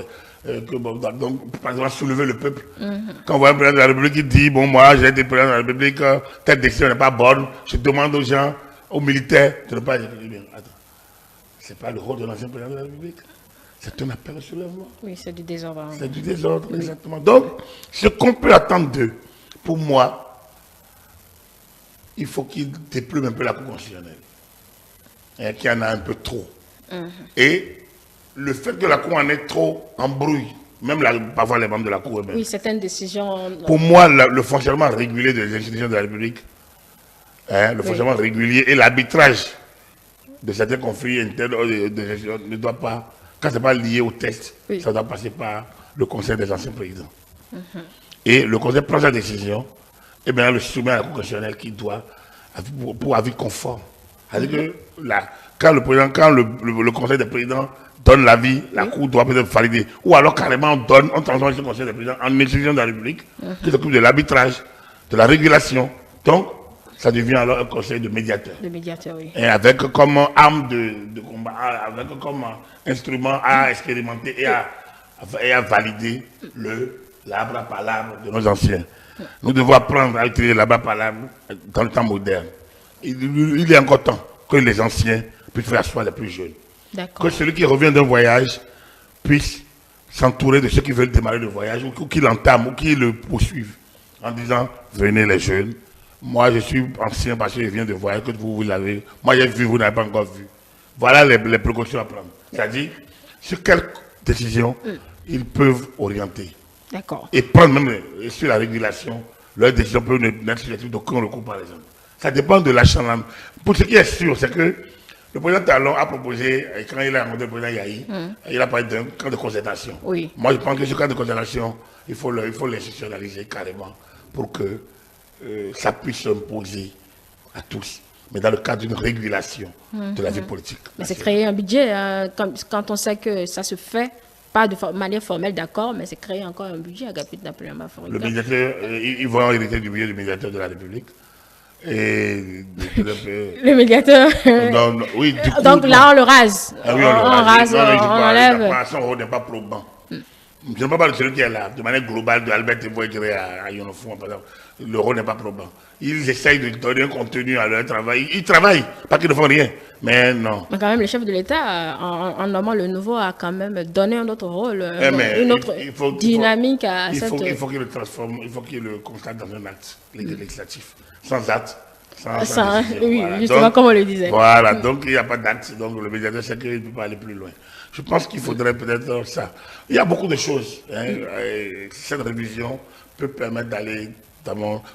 donc, par exemple, soulever le peuple. Quand vous voyez un président de la République qui dit, bon, moi, j'ai été président de la République, telle décision n'est pas bonne, je demande aux gens, aux militaires, de ne pas exécuter. Attends, c'est pas le rôle de l'ancien président de la République. C'est un appel au soulèvement. Oui, c'est du désordre. C'est du désordre, exactement. Donc, ce qu'on peut attendre d'eux, pour moi, il faut qu'ils déplument un peu la Cour constitutionnelle. Et qu'il y en a un peu trop. Et le fait que la Cour en ait trop embrouille, même parfois les membres de la Cour eux-mêmes. Oui, certaines décisions. Pour moi, le fonctionnement régulier des institutions de la République, le fonctionnement régulier et l'arbitrage de certains conflits internes ne doit pas, quand ce n'est pas lié au texte, ça doit passer par le Conseil des anciens présidents. Et le Conseil prend sa décision, et bien le soumet à la Cour constitutionnelle qui doit, pour avis conforme. C'est-à-dire que quand le Conseil des présidents donne l'avis, la Cour doit peut-être valider. Ou alors carrément on transforme ce Conseil des présidents en institution de la République qui s'occupe de l'arbitrage, de la régulation. Donc, ça devient alors un conseil de médiateurs. De médiateurs, oui. Et avec comme arme de combat, avec comme instrument à expérimenter et à valider l'arbre à palabre de nos anciens. Nous devons apprendre à utiliser l'arbre à palabre dans le temps moderne. Il est encore temps que les anciens puissent faire asseoir les plus jeunes. Que celui qui revient d'un voyage puisse s'entourer de ceux qui veulent démarrer le voyage ou qui l'entament ou qui le poursuivent en disant venez les jeunes. Moi je suis ancien parce que je viens de voyage que vous l'avez. Moi j'ai vu, vous n'avez pas encore vu. Voilà les précautions à prendre. C'est-à-dire sur quelle décision ils peuvent orienter. Et prendre même sur la régulation, leur décision peut n'être sujet d'aucun recours par exemple. Ça dépend de l'achat. Pour ce qui est sûr, c'est que le président Talon a proposé, quand il a rencontré le président Yahi, il a parlé d'un camp de concertation. Moi, je pense que ce camp de concertation, il faut l'institutionnaliser carrément pour que ça puisse s'imposer à tous, mais dans le cadre d'une régulation de la vie politique. Mais c'est créer un budget, quand on sait que ça se fait, pas de manière formelle, d'accord, mais c'est créer encore un budget à Agapit Napoléon Maforika. Le médiateur, ils vont hériter du budget du médiateur de la République. Et le médiateur. Oui, du coup, donc là, on le rase. Oui, on enlève. Son rôle n'est pas probant. Je ne parle pas de celui qui est là, de manière globale, de Albert Teboy à Yonofon, par exemple. Le rôle n'est pas probant. Ils essayent de donner un contenu à leur travail. Ils travaillent, pas qu'ils ne font rien. Mais non. Mais quand même, le chef de l'État, en nommant le nouveau, a quand même donné un autre rôle, une autre dynamique à cette... Il faut qu'il le transforme, il faut qu'il le constate dans un acte législatif. Sans acte. Sans oui, voilà. Justement, donc, comme on le disait. Voilà, donc il n'y a pas d'acte. Donc le médiateur sait qu'il ne peut pas aller plus loin. Je pense qu'il faudrait peut-être ça. Il y a beaucoup de choses. Cette révision peut permettre d'aller,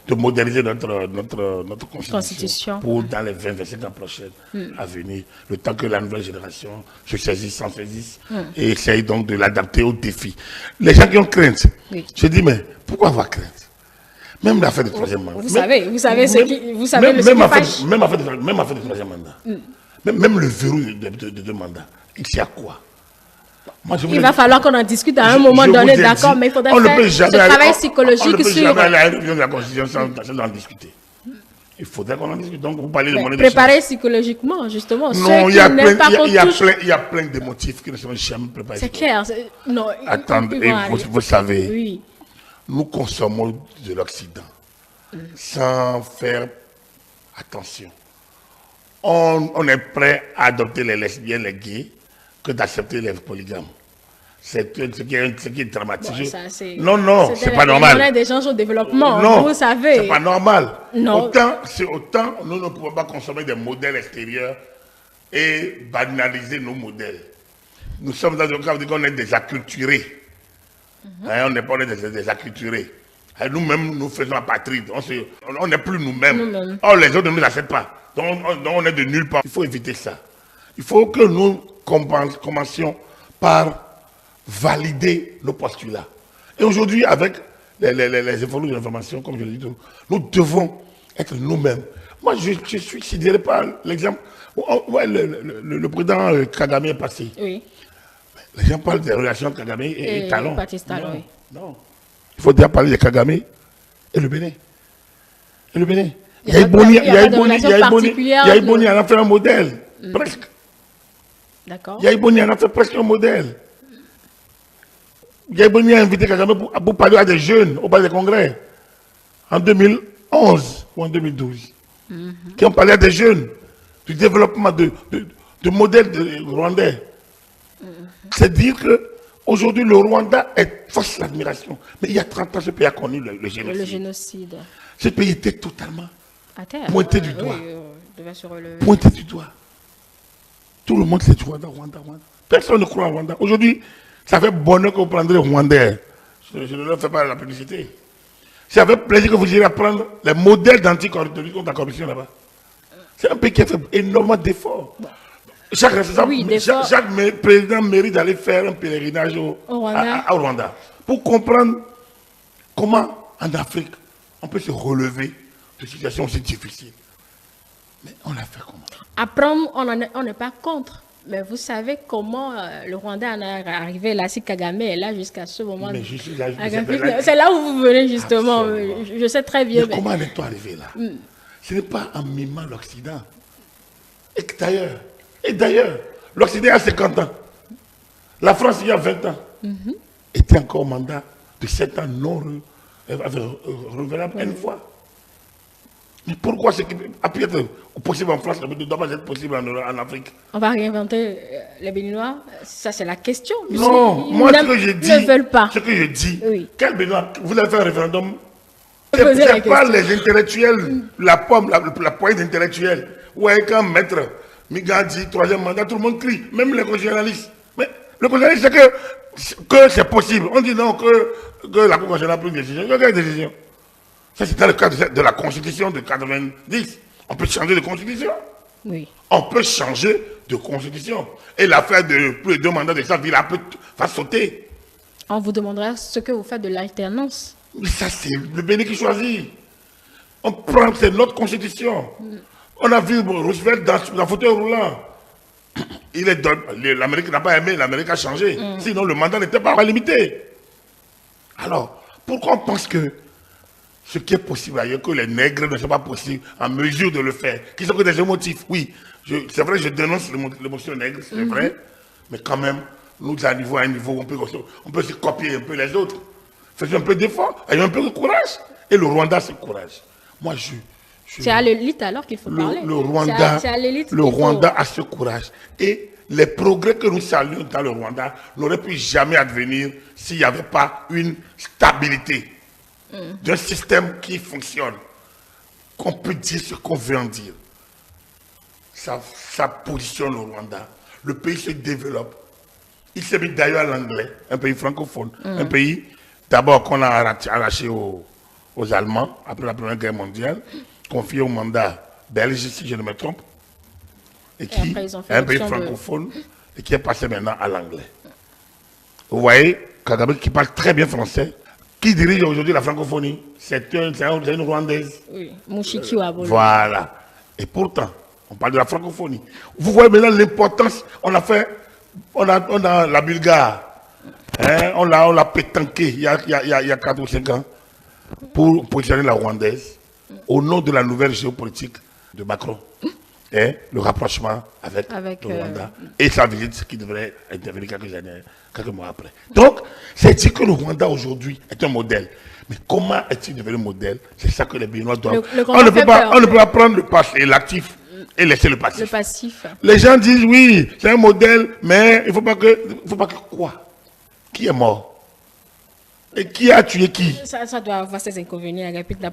de moderniser notre constitution pour dans les 20-25 ans prochaines à venir, le temps que la nouvelle génération se saisisse, s'en saisisse et essaye donc de l'adapter aux défis. Les gens qui ont crainte, je dis, mais pourquoi avoir crainte? Même l'affaire du troisième mandat. Vous savez ce qui fâche. Même affaire du troisième mandat. Même le verrou de deux mandats. Il sert à quoi? Il va falloir qu'on en discute à un moment donné, d'accord, mais il faudrait faire ce travail psychologique sur... On ne peut jamais aller à la révision de la Constitution sans en discuter. Il faudrait qu'on en discute. Donc, vous parlez de monnaie de préparer psychologiquement, justement. Non, il y a plein de motifs qui ne sont jamais préparés. C'est clair. Non, attendez, vous savez... Oui. Nous consommons de l'Occident sans faire attention. On est prêt à adopter les lesbiennes, les gays, que d'accepter les polygames. C'est ce qui est dramatique. Bon, non, c'est pas normal. On a des changements au développement, non, vous savez. C'est pas normal. Non. Autant nous ne pouvons pas consommer des modèles extérieurs et banaliser nos modèles. Nous sommes dans un cas où on est des acculturés. On n'est pas des acculturés. Nous-mêmes, nous faisons apatride. On n'est plus nous-mêmes. Or, les autres ne nous acceptent pas. Donc, on est de nulle part. Il faut éviter ça. Il faut que nous commencions par valider nos postulats. Et aujourd'hui, avec les évolutions de l'information, comme je l'ai dit, nous devons être nous-mêmes. Moi, je suis sidéré par l'exemple. Ouais, le président Kagame est passé. Oui. Les gens parlent des relations de Kagame et Talon. Non. Il faut déjà parler de Kagame et le Bénin. Et le Bénin. Il y a Boni en a fait un modèle, presque. D'accord. Boni en a fait presque un modèle. Boni a invité Kagame pour parler à des jeunes au palais des congrès en 2011 ou en 2012, qui ont parlé à des jeunes du développement de modèles rwandais. C'est dire qu'aujourd'hui, le Rwanda est force d'admiration. Mais il y a 30 ans, ce pays a connu le génocide. Le génocide. Ce pays était totalement à terre. Pointé du doigt. Devait se relever. Pointé du doigt. Tout le monde sait Rwanda, Rwanda, Rwanda. Personne ne croit en Rwanda. Aujourd'hui, ça fait bonheur que vous prendrez Rwandais. Je ne leur fais pas la publicité. Ça fait plaisir que vous irez apprendre les modèles d'anticorruption contre la corruption là-bas. C'est un pays qui a fait énormément d'efforts. Chaque président mérite d'aller faire un pèlerinage au Rwanda pour comprendre comment en Afrique on peut se relever de situations aussi difficiles. Mais on l'a fait comment? Apprendre, on n'est pas contre. Mais vous savez comment le Rwanda en est arrivé là, si Kagame est là jusqu'à ce moment. Mais je suis là. C'est là où vous venez justement. Je sais très bien. Mais comment est-on arrivé là? Ce n'est pas en mimant l'Occident. Et d'ailleurs, l'Occident a 50 ans. La France, il y a 20 ans, était encore au mandat de 7 ans non renouvelable une fois. Mais pourquoi ce qui a pu être possible en France ne doit pas être possible en Afrique? On va réinventer les Béninois? Ça, c'est la question. Non, moi, ce que je dis, ne veulent pas. Ce que je dis, quel Béninois? Vous avez fait un référendum? Ce n'est pas les intellectuels, la poigne d'intellectuels. Ouais, quand maître Migandi, troisième mandat, tout le monde crie, même les constitutionnalistes. Mais le constitutionnaliste, c'est que c'est possible. On dit non, que la Cour constitutionnelle a pris une décision. Quelle décision? Ça, c'est dans le cadre de la Constitution de 90. On peut changer de Constitution. Oui. On peut changer de Constitution. Et l'affaire de plus de 2 mandats de chaque ville va sauter. On vous demandera ce que vous faites de l'alternance. Mais ça, c'est le Bénin qui choisit. On prend, c'est notre Constitution. On a vu Roosevelt dans fauteuil roulant. L'Amérique n'a pas aimé, l'Amérique a changé. Sinon, le mandat n'était pas limité. Alors, pourquoi on pense que ce qui est possible ailleurs, que les nègres ne sont pas possibles en mesure de le faire, qui sont que des émotifs? Oui, c'est vrai, je dénonce l'émotion nègre, c'est vrai, mais quand même, nous arrivons à un niveau où on peut se copier un peu les autres. Faisons un peu d'effort, ayons un peu de courage. Et le Rwanda, c'est le courage. Moi, c'est à l'élite alors qu'il faut parler. Le Rwanda a ce courage. Et les progrès que nous saluons dans le Rwanda n'auraient pu jamais advenir s'il n'y avait pas une stabilité d'un système qui fonctionne, qu'on peut dire ce qu'on veut en dire. Ça positionne le Rwanda. Le pays se développe. Il s'est mis d'ailleurs à l'anglais, un pays francophone, un pays d'abord qu'on a arraché aux Allemands après la Première Guerre mondiale, confié au mandat belge, si je ne me trompe, et qui est un pays francophone et qui est passé maintenant à l'anglais. Vous voyez, Kagame qui parle très bien français, qui dirige aujourd'hui la francophonie, c'est une Rwandaise. Oui, Mushiki Wabolo. Voilà. Et pourtant, on parle de la francophonie. Vous voyez maintenant l'importance, on a la Bulgare, hein, on l'a pétanqué il y a 4 ou 5 ans pour positionner la Rwandaise au nom de la nouvelle géopolitique de Macron. Et le rapprochement avec le Rwanda et sa visite qui devrait intervenir quelques mois après. Donc, c'est dit que le Rwanda aujourd'hui est un modèle. Mais comment est-il devenu modèle? C'est ça que les Béninois doivent. On ne peut pas prendre le passif et l'actif et laisser le passif. Le passif. Les gens disent oui, c'est un modèle, mais il ne faut pas que quoi? Qui est mort? Et qui a tué qui? Ça doit avoir ses inconvénients.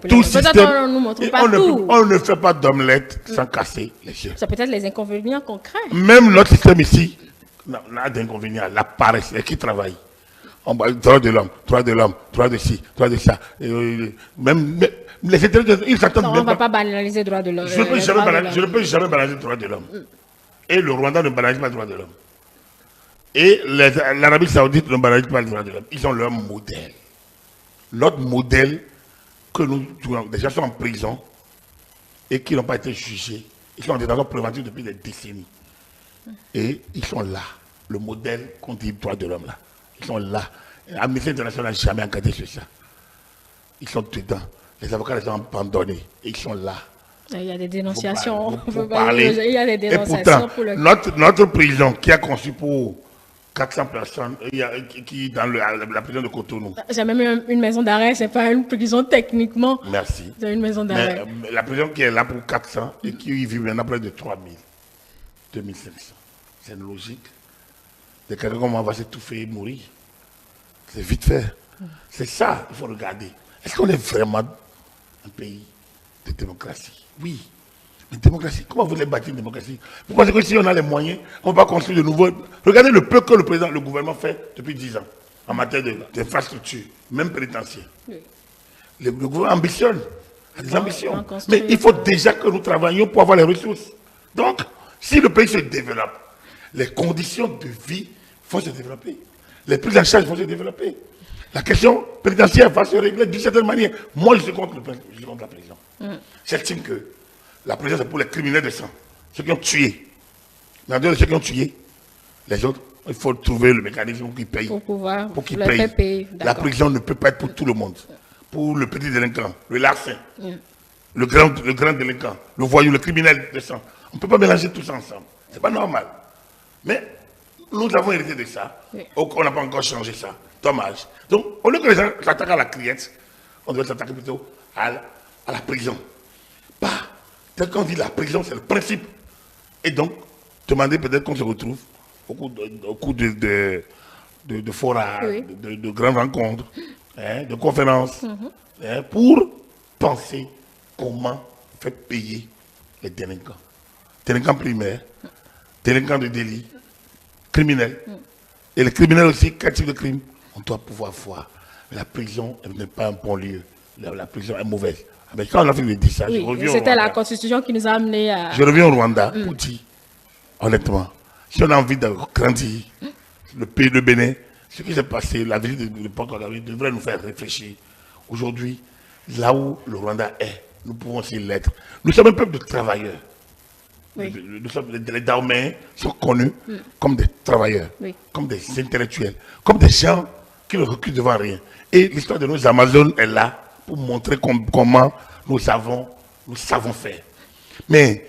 Tout système, on nous montre pas tout. On ne fait pas d'omelette sans casser les yeux. C'est peut-être les inconvénients concrets. Même notre système ici a d'inconvénients. La paresse, qui travaille. On va droit de l'homme, droit de l'homme, droit de ci, droit de ça. Même les intellectuels, ils s'attendent même pas. On ne va pas banaliser le droit de l'homme. Je ne peux jamais banaliser le droit de l'homme. Et le Rwanda ne banalise pas le droit de l'homme. Et l'Arabie Saoudite ne banalise pas le droit de l'homme. Ils ont leur modèle. Notre modèle, que nous, des gens sont en prison et qui n'ont pas été jugés. Ils sont en détention préventive depuis des décennies. Et ils sont là. Le modèle qu'on dit droit de l'homme là. Ils sont là. L'Amnesty International n'a jamais engagé sur ça. Ils sont dedans. Les avocats les ont abandonnés. Ils sont là. Il y a des dénonciations. Il y a des Et dénonciations pourtant, notre prison qui a conçu pour 400 personnes, qui dans la prison de Cotonou. J'ai même une maison d'arrêt, c'est pas une prison techniquement. Merci. C'est une maison d'arrêt. Mais la prison qui est là pour 400 et qui y vit maintenant près de 3000, 2500. C'est une logique. De quelqu'un comme moi va s'étouffer et mourir. C'est vite fait. C'est ça qu'il faut regarder. Est-ce qu'on est vraiment un pays de démocratie? Oui. Mais démocratie, comment vous voulez bâtir une démocratie? Vous pensez que si on a les moyens, on va construire de nouveaux... Regardez le peu que le gouvernement fait depuis 10 ans en matière d'infrastructure, même pénitentiaire. Oui. Le gouvernement ambitionne, a des ambitions. Mais il faut déjà que nous travaillions pour avoir les ressources. Donc, si le pays se développe, les conditions de vie vont se développer. Les prises en charge vont se développer. La question pénitentiaire va se régler d'une certaine manière. Moi, je suis contre la prison. J'estime que la prison, c'est pour les criminels de sang. Ceux qui ont tué. Mais en dehors de ceux qui ont tué, les autres, il faut trouver le mécanisme pour qu'ils payent. Pour qu'ils payent. La prison ne peut pas être pour tout le monde. Pour le petit délinquant, le larcin, le grand délinquant, le voyou, le criminel de sang. On ne peut pas mélanger tout ça ensemble. Ce n'est pas normal. Mais nous avons hérité de ça. On n'a pas encore changé ça. Dommage. Donc, au lieu que les gens s'attaquent à la criette, on devrait s'attaquer plutôt à la prison. Pas, tel qu'on dit la prison, c'est le principe. Et donc, demander peut-être qu'on se retrouve au cours de forats, de grandes rencontres, de conférences, pour penser comment faire payer les délinquants. Délinquants primaires, délinquants de délit, criminels. Et les criminels aussi, quel type de crime? On doit pouvoir voir. La prison n'est pas un bon lieu. La prison est mauvaise. Mais quand on a fait le dit ça, je reviens au Rwanda. C'était la constitution qui nous a amenés à... Je reviens au Rwanda pour dire, honnêtement, si on a envie de grandir, le pays de Bénin, ce qui s'est passé, la visite de Paul Kagame devrait nous faire réfléchir. Aujourd'hui, là où le Rwanda est, nous pouvons aussi l'être. Nous sommes un peuple de travailleurs. Les Daoméens sont connus comme des travailleurs, comme des intellectuels, comme des gens qui ne reculent devant rien. Et l'histoire de nos Amazones est là pour montrer comment nous savons faire. Mais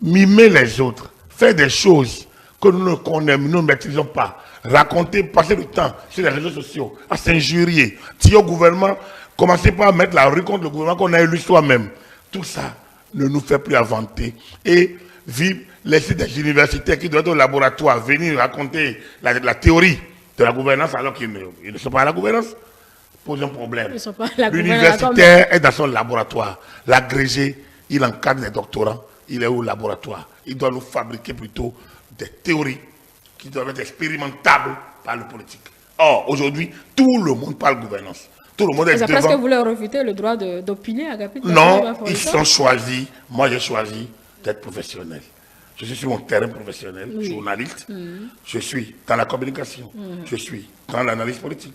mimer les autres, faire des choses que nous ne maîtrisons pas, raconter, passer le temps sur les réseaux sociaux, à s'injurier, tirer au gouvernement, commencer par mettre la rue contre le gouvernement qu'on a élu soi-même. Tout ça ne nous fait plus inventer. Et vivre, laisser des universitaires qui doivent être au laboratoire venir raconter la théorie de la gouvernance alors qu'ils ne sont pas à la gouvernance, pose un problème. L'universitaire est dans son laboratoire. L'agrégé, il encadre des doctorants, il est au laboratoire. Il doit nous fabriquer plutôt des théories qui doivent être expérimentables par le politique. Or, aujourd'hui, tout le monde parle gouvernance. Tout le monde est devant. C'est parce que vous leur refutez le droit d'opiner, Agapit? Non, ils sont choisis. Moi, j'ai choisi d'être professionnel. Je suis sur mon terrain professionnel, journaliste. Je suis dans la communication. Je suis dans l'analyse politique.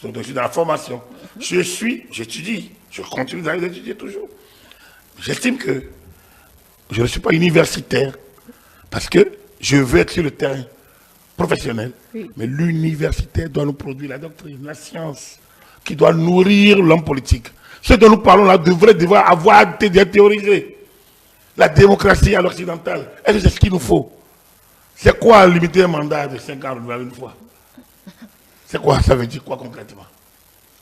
Je suis dans la formation. J'étudie. Je continue d'étudier toujours. J'estime que je ne suis pas universitaire parce que je veux être sur le terrain professionnel. Mais l'universitaire doit nous produire la doctrine, la science, qui doit nourrir l'homme politique. Ce dont nous parlons là devrait avoir été théorisé. La démocratie à l'occidental, est-ce que c'est ce qu'il nous faut? C'est quoi limiter un mandat de 5 ans une fois? C'est quoi? Ça veut dire quoi concrètement?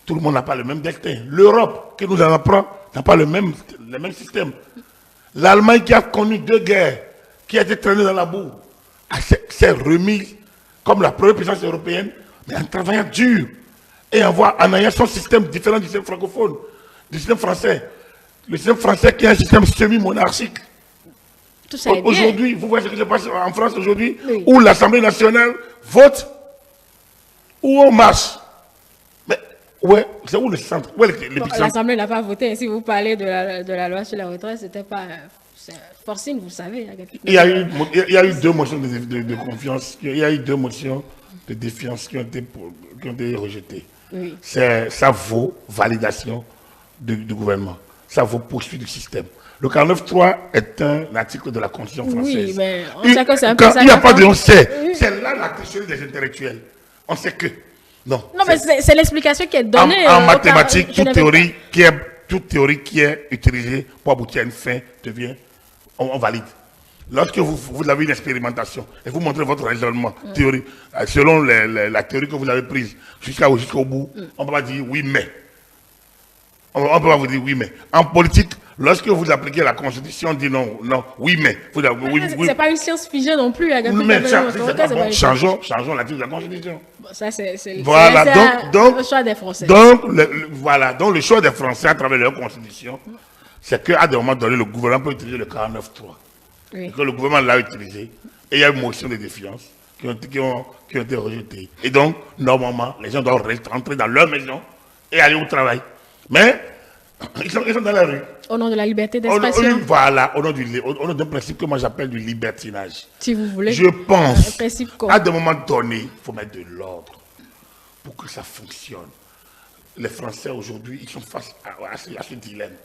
Tout le monde n'a pas le même destin. L'Europe, qui nous en apprend, n'a pas le même système. L'Allemagne, qui a connu 2 guerres, qui a été traînée dans la boue, s'est remise comme la première puissance européenne, mais en travaillant dur et en ayant son système différent du système francophone, du système français. Le système français qui est un système semi-monarchique. Aujourd'hui, vous voyez ce qui se passe en France aujourd'hui, où l'Assemblée nationale vote, où on marche. Mais c'est où le centre? L'Assemblée n'a pas voté. Si vous parlez de la loi sur la retraite, c'était pas... forcing, vous savez. Il y a eu 2 motions de confiance, il y a eu 2 motions de défiance qui ont été rejetées. Ça vaut validation du gouvernement. Ça vaut poursuite du système. Le 49.3 est un article de la Constitution française. Oui, mais on sait que c'est un peu ça. Il n'y a pas de on sait. C'est là la tricherie des intellectuels. On sait que. Non. Non, mais c'est l'explication qui est donnée. En mathématiques, toute théorie qui est toute théorie qui est utilisée pour aboutir à une fin devient, on valide. Lorsque vous avez une expérimentation et vous montrez votre raisonnement théorique, selon la théorie que vous avez prise jusqu'au bout, on ne peut pas dire oui, mais. On ne peut pas vous dire oui, mais. En politique, lorsque vous appliquez la Constitution, on dit non, oui, mais. C'est pas une science figée non plus. Changeons la titre de la Constitution. Bon, ça, c'est le choix des Français. Donc, le choix des Français à travers leur Constitution, c'est qu'à des moments donnés, le gouvernement peut utiliser le 49.3. Oui. Que le gouvernement l'a utilisé, et il y a une motion de défiance qui ont été rejetées. Et donc, normalement, les gens doivent rentrer dans leur maison et aller au travail. Mais, ils sont dans la rue. Au nom de la liberté d'expression. Voilà, au nom d'un principe que moi j'appelle du libertinage. Si vous voulez. Je pense qu'à des moments donnés, il faut mettre de l'ordre pour que ça fonctionne. Les Français aujourd'hui, ils sont face à ce dilemme.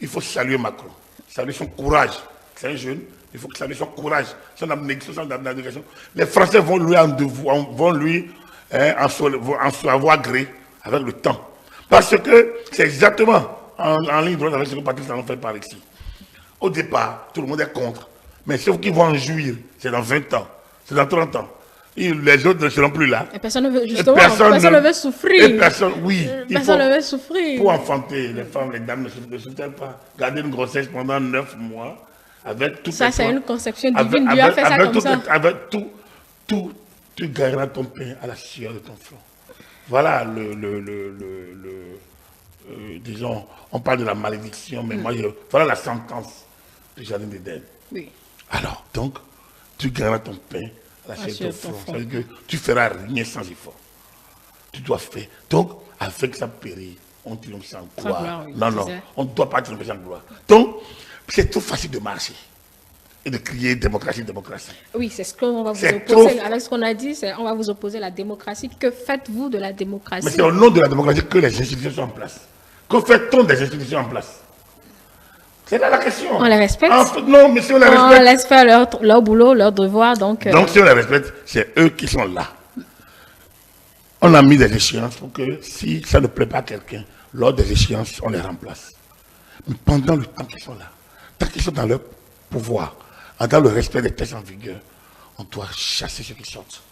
Il faut saluer Macron, saluer son courage. C'est un jeune, il faut saluer son courage, son abnégation. Les Français vont lui en savoir gré avec le temps. Parce que c'est exactement en ligne droite avec ce que Patrice Talon fait par ici. Au départ, tout le monde est contre. Mais ceux qui vont en jouir, c'est dans 20 ans, c'est dans 30 ans. Et les autres ne seront plus là. Et personne ne veut, justement, personne ne veut souffrir. Et personne ne veut souffrir. Pour enfanter, les femmes, les dames ne souffrent pas. Garder une grossesse pendant 9 mois, avec tout ça, c'est une conception divine. Dieu a fait ça comme ça. Avec tout, tu gagneras ton pain à la sueur de ton front. Voilà disons, on parle de la malédiction, mais voilà la sentence du jardin d'Éden. Oui. Alors, donc, tu gagneras ton pain à la sueur de ton front. C'est-à-dire que tu feras rien sans effort. Tu dois faire. Donc, avec sa pérille, on triomphe sans gloire. Oui, non, on ne doit pas triompher sans gloire. Donc, c'est trop facile de marcher et de crier démocratie, démocratie. Oui, c'est ce qu'on va vous opposer. Avec ce qu'on a dit, on va vous opposer la démocratie. Que faites-vous de la démocratie? Mais c'est au nom de la démocratie que les institutions sont en place. Que fait-on des institutions en place? C'est là la question. On les respecte. Non, mais si on les respecte. On laisse faire leur boulot, leur devoir. Donc si on les respecte, c'est eux qui sont là. On a mis des échéances pour que si ça ne plaît pas à quelqu'un, lors des échéances, on les remplace. Mais pendant le temps qu'ils sont là, tant qu'ils sont dans leur pouvoir, dans le respect des textes en vigueur, on doit chasser ceux qui sortent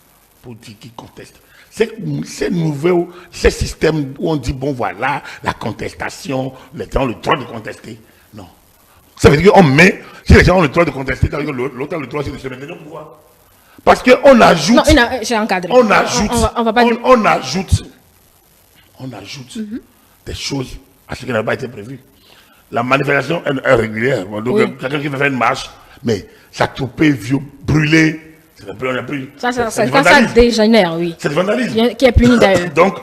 pour dire qu'ils contestent. Ces systèmes où on dit, bon voilà, la contestation, les gens ont le droit de contester. Non. Ça veut dire qu'on met, si les gens ont le droit de contester, l'autre a le droit de se mettre au pouvoir. Parce qu'on ajoute. Non, j'ai encadré. On ajoute. On va pas dire. On ajoute des choses à ce qui n'a pas été prévu. La manifestation est régulière. Donc, quelqu'un qui veut faire une marche, mais sa toupée vieux brûlée. Ça dégénère, oui. C'est le vandalisme. Qui est puni d'ailleurs. Donc,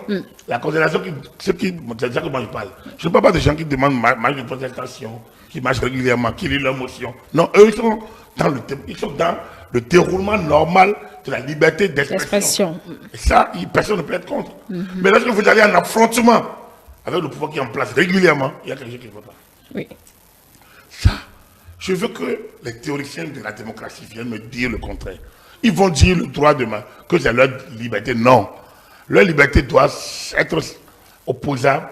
la considération, c'est de ça que moi je parle. Je ne parle pas de gens qui demandent marche de protestation, qui marchent régulièrement, qui lisent leurs motions. Non, eux, ils sont dans le déroulement normal de la liberté d'expression. Et ça, personne ne peut être contre. Mais lorsque vous allez en affrontement avec le pouvoir qui est en place régulièrement, il y a quelque chose qui ne va pas. Oui. Ça, je veux que les théoriciens de la démocratie viennent me dire le contraire. Ils vont dire le droit de main, que c'est leur liberté. Non. Leur liberté doit être opposable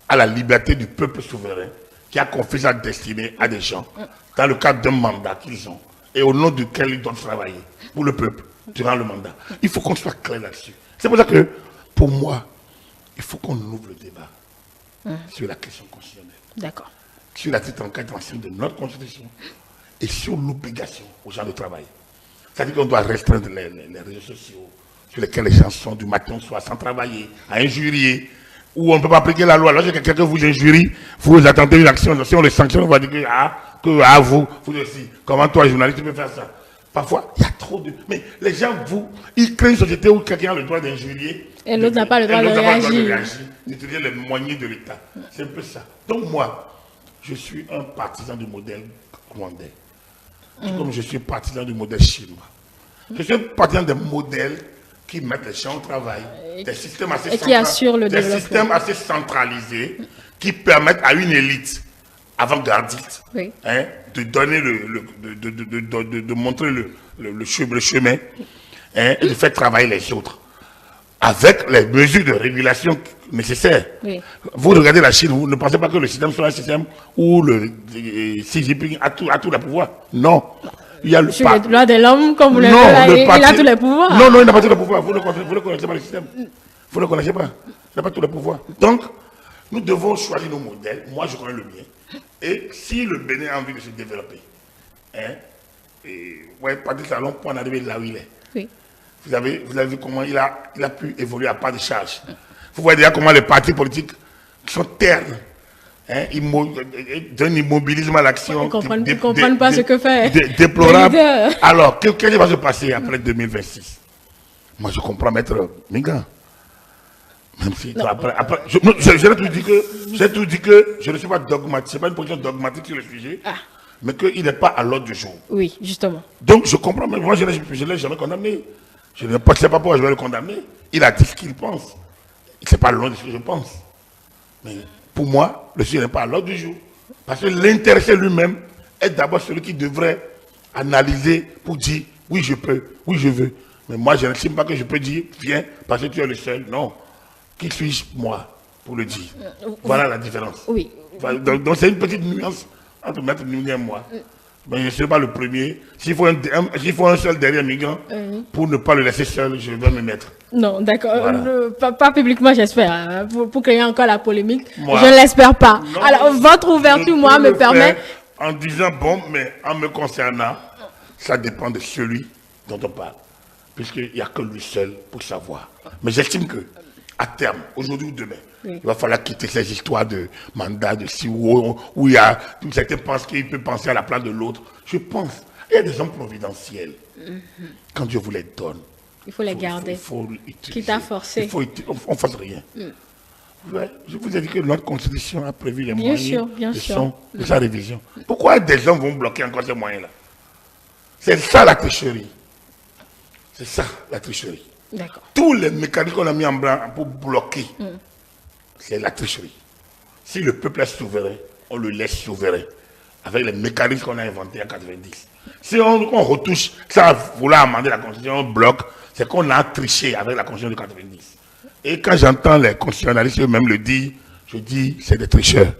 à la liberté du peuple souverain qui a confié sa destinée à des gens dans le cadre d'un mandat qu'ils ont et au nom duquel ils doivent travailler pour le peuple durant le mandat. Il faut qu'on soit clair là-dessus. C'est pour ça que, pour moi, il faut qu'on ouvre le débat sur la question constitutionnelle. D'accord. Sur l'article 34 ancien de notre Constitution et sur l'obligation aux gens de travailler. C'est-à-dire qu'on doit restreindre les réseaux sociaux sur lesquels les gens sont du matin au soir sans travailler, à injurier, où on ne peut pas appliquer la loi. Lorsque quelqu'un vous injurie, vous attendez une action. Si on le sanctionne, on va dire que vous aussi. Comment toi, journaliste, tu peux faire ça? Parfois, il y a trop de... Mais les gens, ils créent une société où quelqu'un a le droit d'injurier. Et l'autre n'a pas le droit de réagir. D'utiliser les moyens de l'État. C'est un peu ça. Donc moi, je suis un partisan du modèle rwandais. Comme je suis partisan du modèle chinois. Je suis un partisan des modèles qui mettent les gens au travail, des systèmes assez centralisés, qui permettent à une élite avant-gardiste de donner de montrer le chemin et de faire travailler les autres. Avec les mesures de régulation nécessaire. Oui. Vous regardez la Chine, vous ne pensez pas que le système soit un système où le Xi Jinping a tout le pouvoir. Non. Il y a le Sur les droits de l'homme, comme vous le dites, il a tous les pouvoirs. Non, il n'a pas tous les pouvoirs. Vous ne connaissez pas le système. Vous ne le connaissez pas. Il n'a pas tous les pouvoirs. Donc, nous devons choisir nos modèles. Moi, je connais le mien. Et si le Bénin a envie de se développer, Patrice Talon peut en arriver là où il est. Oui. Vous avez vu comment il a pu évoluer à pas de charge. Vous voyez déjà comment les partis politiques sont ternes. Ils donnent immobilisme à l'action. Ils ne comprennent pas ce que fait. Déplorable. Alors, qu'est-ce qui va se passer après 2026? Moi, je comprends Maître Mingan. Même si, après, j'ai tout dit que je ne suis pas dogmatique. Ce n'est pas une position dogmatique sur le sujet, mais qu'il n'est pas à l'ordre du jour. Oui, justement. Donc, je comprends. Mais moi, je ne l'ai jamais condamné. Je ne sais pas pourquoi je vais le condamner. Il a dit ce qu'il pense. Ce n'est pas loin de ce que je pense. Mais pour moi, le sujet n'est pas à l'ordre du jour. Parce que l'intéressé lui-même est d'abord celui qui devrait analyser pour dire oui, je peux, oui, je veux. Mais moi, je n'estime pas que je peux dire viens parce que tu es le seul. Non. Qui suis-je, moi, pour le dire? Voilà la différence. Oui. Donc, c'est une petite nuance entre Maître Mingan et moi. Mais je ne serai pas le premier. S'il faut un seul derrière Mingan, pour ne pas le laisser seul, je vais me mettre. Non, d'accord. Voilà. Pas publiquement, j'espère. Hein, pour créer encore la polémique. Moi, je ne l'espère pas. Non, alors, votre ouverture, moi, me permet... En disant, bon, mais en me concernant, ça dépend de celui dont on parle. Puisqu'il n'y a que lui seul pour savoir. Mais j'estime que, à terme, aujourd'hui ou demain, il va falloir quitter ces histoires de mandat, de si où il y a certains pensent qu'il peut penser à la place de l'autre. Je pense, il y a des hommes providentiels. Quand Dieu vous les donne, il faut les garder. Il faut utiliser. Qui t'a forcé. On ne fasse rien. Ouais, je vous ai dit que notre constitution a prévu les moyens de sa révision. Pourquoi des gens vont bloquer encore ces moyens-là? C'est ça la tricherie. C'est ça la tricherie. Tous les mécanismes qu'on a mis en blanc pour bloquer, c'est la tricherie. Si le peuple est souverain, on le laisse souverain. Avec les mécanismes qu'on a inventés en 90. Si on retouche sans vouloir amender la constitution, on bloque, c'est qu'on a triché avec la constitution de 90. Et quand j'entends les constitutionnalistes eux-mêmes le dire, je dis c'est des tricheurs.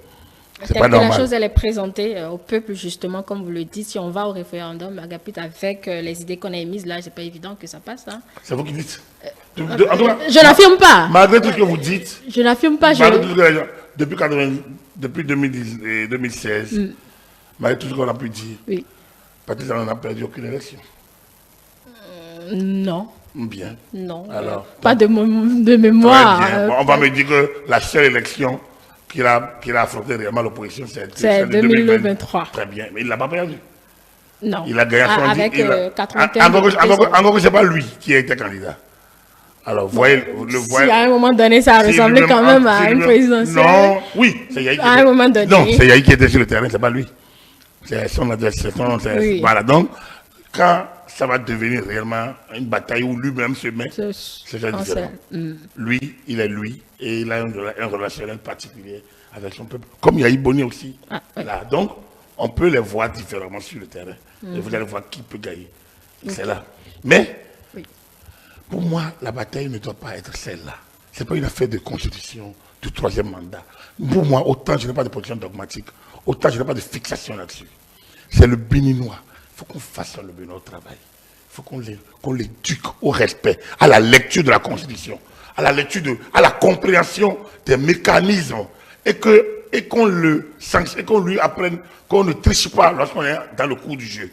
C'est pas normal. La chose, elle est présentée au peuple, justement, comme vous le dites. Si on va au référendum, Agapit, avec les idées qu'on a émises là, c'est pas évident que ça passe. Hein. C'est vous qui dites. Je n'affirme pas. Malgré tout ce que vous dites. Je n'affirme pas. Depuis 2016, malgré tout ce qu'on a pu dire, Patrice Talon n'a perdu aucune élection. Non. Bien. Non. Alors, pas de mémoire. On va me dire que la seule élection qu'il a affronté réellement l'opposition, c'est 2023. Très bien, mais il ne l'a pas perdu. Non. Il a gagné avec 81. Encore que ce n'est pas lui qui a été candidat. Alors, voyez, si à un moment donné, ça ressemblait quand même à une présidentielle. Non, oui, c'est Yahi. À un moment donné. Non, c'est Yahi qui était sur le terrain, ce n'est pas lui. C'est son adversaire. Voilà, donc, quand ça va devenir réellement une bataille où lui-même se met, c'est très différent. Lui, il est lui, et il a un relationnel particulier avec son peuple. Comme Yahi Boni aussi. Là. Donc, on peut les voir différemment sur le terrain. Et vous allez voir qui peut gagner. C'est là. Mais, pour moi, la bataille ne doit pas être celle-là. Ce n'est pas une affaire de constitution, du troisième mandat. Pour moi, autant je n'ai pas de position dogmatique, autant je n'ai pas de fixation là-dessus. C'est le béninois. Il faut qu'on fasse le béninois au travail. Il faut qu'on l'éduque au respect, à la lecture de la constitution, à la lecture à la compréhension des mécanismes et qu'on lui apprenne qu'on ne triche pas lorsqu'on est dans le cours du jeu.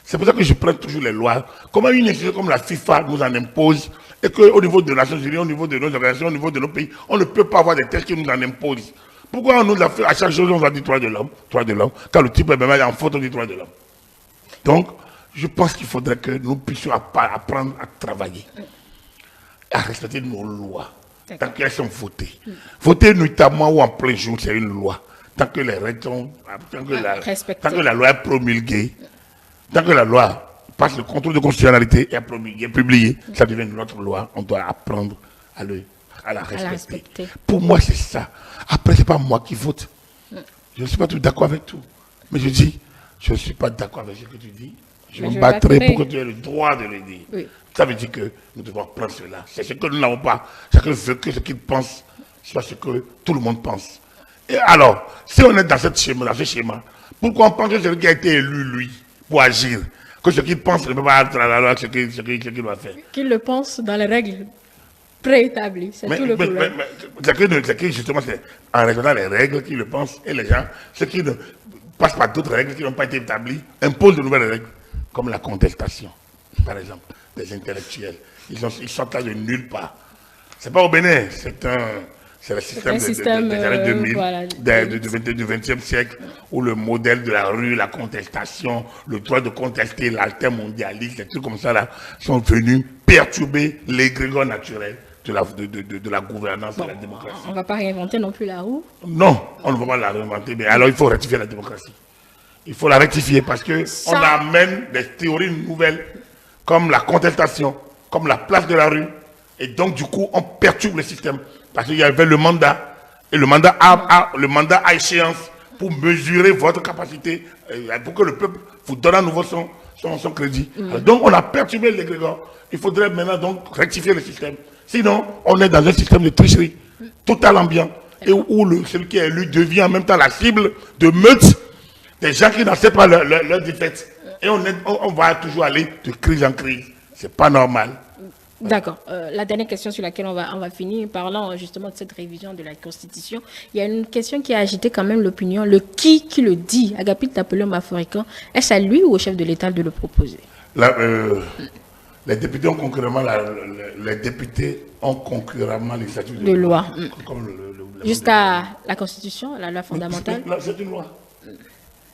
C'est pour ça que je prends toujours les lois. Comment une institution comme la FIFA nous en impose et qu'au niveau de Nations Unies, au niveau de nos organisations, au niveau de nos pays, on ne peut pas avoir des textes qui nous en imposent. Pourquoi on nous a fait à chaque chose, on va dire droit de l'homme, quand le type est même en faute, on dit droit de l'homme. Donc, je pense qu'il faudrait que nous puissions apprendre à travailler, à respecter nos lois, tant qu'elles sont votées. Voter nuitamment ou en plein jour, c'est une loi. Tant que les règles sont, tant que la loi est promulguée, tant que la loi passe le contrôle de constitutionnalité et est promulguée, publiée, ça devient une autre loi. On doit apprendre à la respecter. Pour moi, c'est ça. Après, ce n'est pas moi qui vote. Je ne suis pas tout d'accord avec tout. Mais je dis, je ne suis pas d'accord avec ce que tu dis. Je me battrai pour que tu aies le droit de le dire. Oui. Ça veut dire que nous devons prendre cela. C'est ce que nous n'avons pas. Chacun veut que ce qu'il pense soit ce que tout le monde pense. Et alors, si on est dans ce schéma, pourquoi on pense que celui qui a été élu, lui, pour agir, que ce qu'il pense ne peut pas être la loi, ce qu'il doit faire? Qu'il le pense dans les règles préétablies, c'est tout le problème. C'est que justement, c'est en raisonnant les règles qu'ils le pensent, et les gens, ceux qui ne passent par d'autres règles qui n'ont pas été établies, imposent de nouvelles règles, comme la contestation, par exemple, des intellectuels. Ils sortent là de nulle part. C'est pas au Bénin, c'est le système des années 2000, voilà, du XXe siècle, où le modèle de la rue, la contestation, le droit de contester l'altermondialisme, des trucs comme ça là, sont venus perturber l'égrégore naturel de la gouvernance de la démocratie. On ne va pas réinventer non plus la roue. Non, on ne va pas la réinventer, mais alors il faut rectifier la démocratie. Il faut la rectifier parce qu'on amène des théories nouvelles comme la contestation, comme la place de la rue, et donc du coup on perturbe le système. Parce qu'il y avait le mandat, et le mandat a échéance pour mesurer votre capacité, pour que le peuple vous donne à nouveau son crédit. Alors, donc on a perturbé l'égrégore. Il faudrait maintenant donc rectifier le système. Sinon, on est dans un système de tricherie total ambiant, et où celui qui est élu devient en même temps la cible de meutes, des gens qui n'acceptent pas leur défaite. Et on va toujours aller de crise en crise. C'est pas normal. D'accord. La dernière question sur laquelle on va finir, parlant justement de cette révision de la Constitution, il y a une question qui a agité quand même l'opinion. Le qui le dit, Agapit Apollon Maforika, est-ce à lui ou au chef de l'État de le proposer? Les députés ont concurremment les statuts de loi. Comme jusqu'à la Constitution, la loi fondamentale. C'est une loi.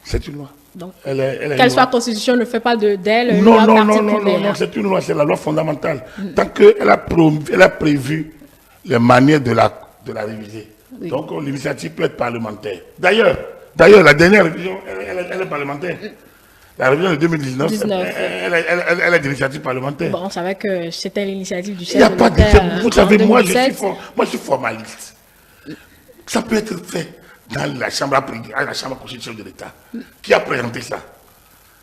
C'est une loi. Donc, qu'elle soit constitution ne fait pas d'elle non, c'est une loi, c'est la loi fondamentale. Tant qu'elle a prévu les manières de la réviser. Oui. Donc l'initiative peut être parlementaire. D'ailleurs, la dernière révision, elle est parlementaire. La révision de 2019, elle est d'initiative parlementaire. Bon, on savait que c'était l'initiative du chef. Il n'y a pas de... Vous savez, moi je suis formaliste. Ça peut être fait dans la chambre constitutionnelle de l'État, qui a présenté ça.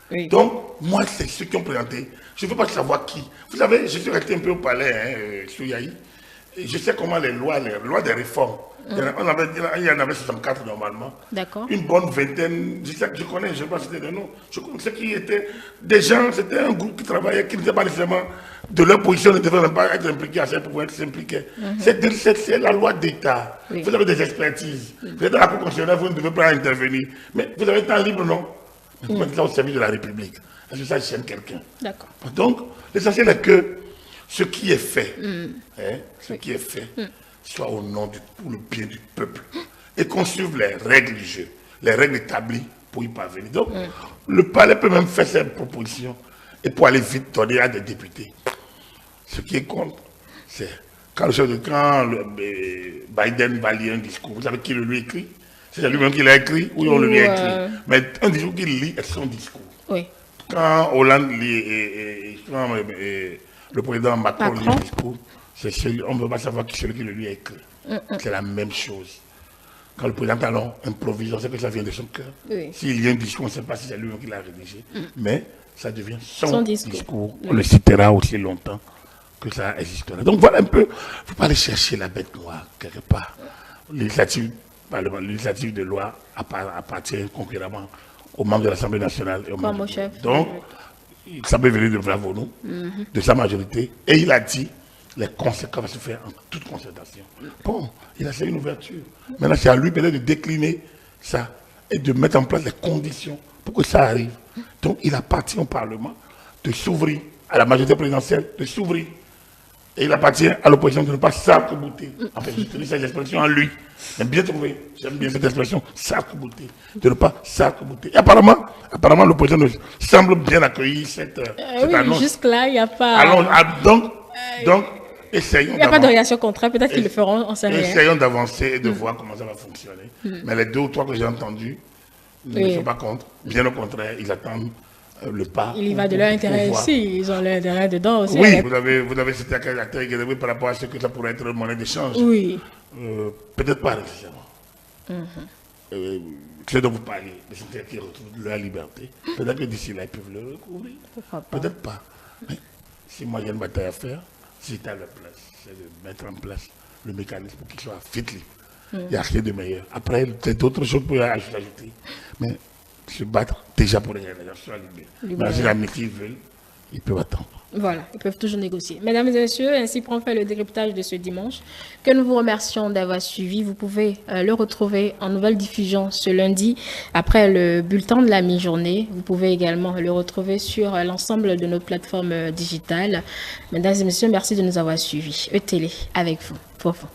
Oui. Donc, moi, c'est ceux qui ont présenté. Je ne veux pas savoir qui. Vous savez, je suis resté un peu au palais, sur Yahi, et je sais comment les lois des réformes, il y en avait 64 normalement. D'accord. Une bonne vingtaine, je connais, je ne sais pas si c'était des noms, je connais ceux qui étaient des gens, c'était un groupe qui travaillait, qui n'était pas nécessairement de leur position, ne devaient même pas être impliqués assez pour être impliqués. C'est la loi d'État. Oui. Vous avez des expertises. Vous êtes dans la Cour constitutionnelle, vous ne devez pas intervenir. Mais vous avez le temps libre, non? Vous mettez ça au service de la République. Est-ce que ça gêne quelqu'un? D'accord. Donc, l'essentiel est que ce qui est fait, qui est fait, soit au nom pour le bien du peuple. Et qu'on suive les règles du jeu, les règles établies pour y parvenir. Donc, le palais peut même faire ses propositions et pour aller vite donner à des députés. Ce qui est contre, c'est quand Biden va lire un discours, vous savez qui le lui écrit? C'est lui-même qui l'a écrit ou on le lui a écrit. Mais un discours qu'il lit est son discours. Oui. Quand Hollande lit quand le président Macron lit un discours, on ne peut pas savoir qui celui qui le lui a écrit. C'est la même chose. Quand le président Talon improvise, on sait que ça vient de son cœur. Oui. S'il y a un discours, on ne sait pas si c'est lui-même qui l'a rédigé. Mais ça devient son discours. On le citera aussi longtemps que ça existera. Donc voilà un peu, il ne faut pas aller chercher la bête noire quelque part. L'initiative de loi appartient concurremment aux membres de l'Assemblée nationale et aux membres du chef. Donc, ça peut venir de Vlavonou, de sa majorité, et il a dit les conséquences vont se faire en toute concertation. Bon, il a fait une ouverture. Maintenant, c'est à lui peut-être de décliner ça et de mettre en place les conditions pour que ça arrive. Donc, il appartient au Parlement de s'ouvrir, à la majorité présidentielle de s'ouvrir. Et il appartient à l'opposition de ne pas s'arc-bouter. En fait, j'utilise cette expression en lui. J'aime bien trouver, j'aime bien cette expression, s'arc-bouter. De ne pas s'arc-bouter. Et apparemment l'opposition semble bien accueillir cette annonce. Jusque-là, il n'y a pas... Alors, donc, essayons. Il n'y a pas de réaction contraire, peut-être qu'ils le feront, on sait rien. Essayons d'avancer et de voir comment ça va fonctionner. Mais les 2 ou 3 que j'ai entendus ne sont pas contre. Bien au contraire, ils attendent le pas. Il y va de leur intérêt aussi, ils ont leur intérêt dedans aussi. Oui, vous avez cité un caractère équilibré par rapport à ce que ça pourrait être une monnaie d'échange. Oui. Peut-être pas nécessairement. Ce dont vous parlez, les citoyens qui retrouvent leur liberté, peut-être que d'ici là, ils peuvent le recouvrir. Peut-être pas. Mais si moi j'ai une bataille à faire, si tu as la place, c'est de mettre en place le mécanisme pour qu'il soit vite libre. Il n'y a rien de meilleur. Après, peut-être d'autres choses pour ajouter. Mais se battre déjà pour les réalisations libérées. Mais si la maîtrise veut, ils peuvent attendre. Voilà, ils peuvent toujours négocier. Mesdames et messieurs, ainsi prend fait le décryptage de ce dimanche, que nous vous remercions d'avoir suivi. Vous pouvez le retrouver en nouvelle diffusion ce lundi, après le bulletin de la mi-journée. Vous pouvez également le retrouver sur l'ensemble de nos plateformes digitales. Mesdames et messieurs, merci de nous avoir suivis. E-Télé, avec vous, pour vous.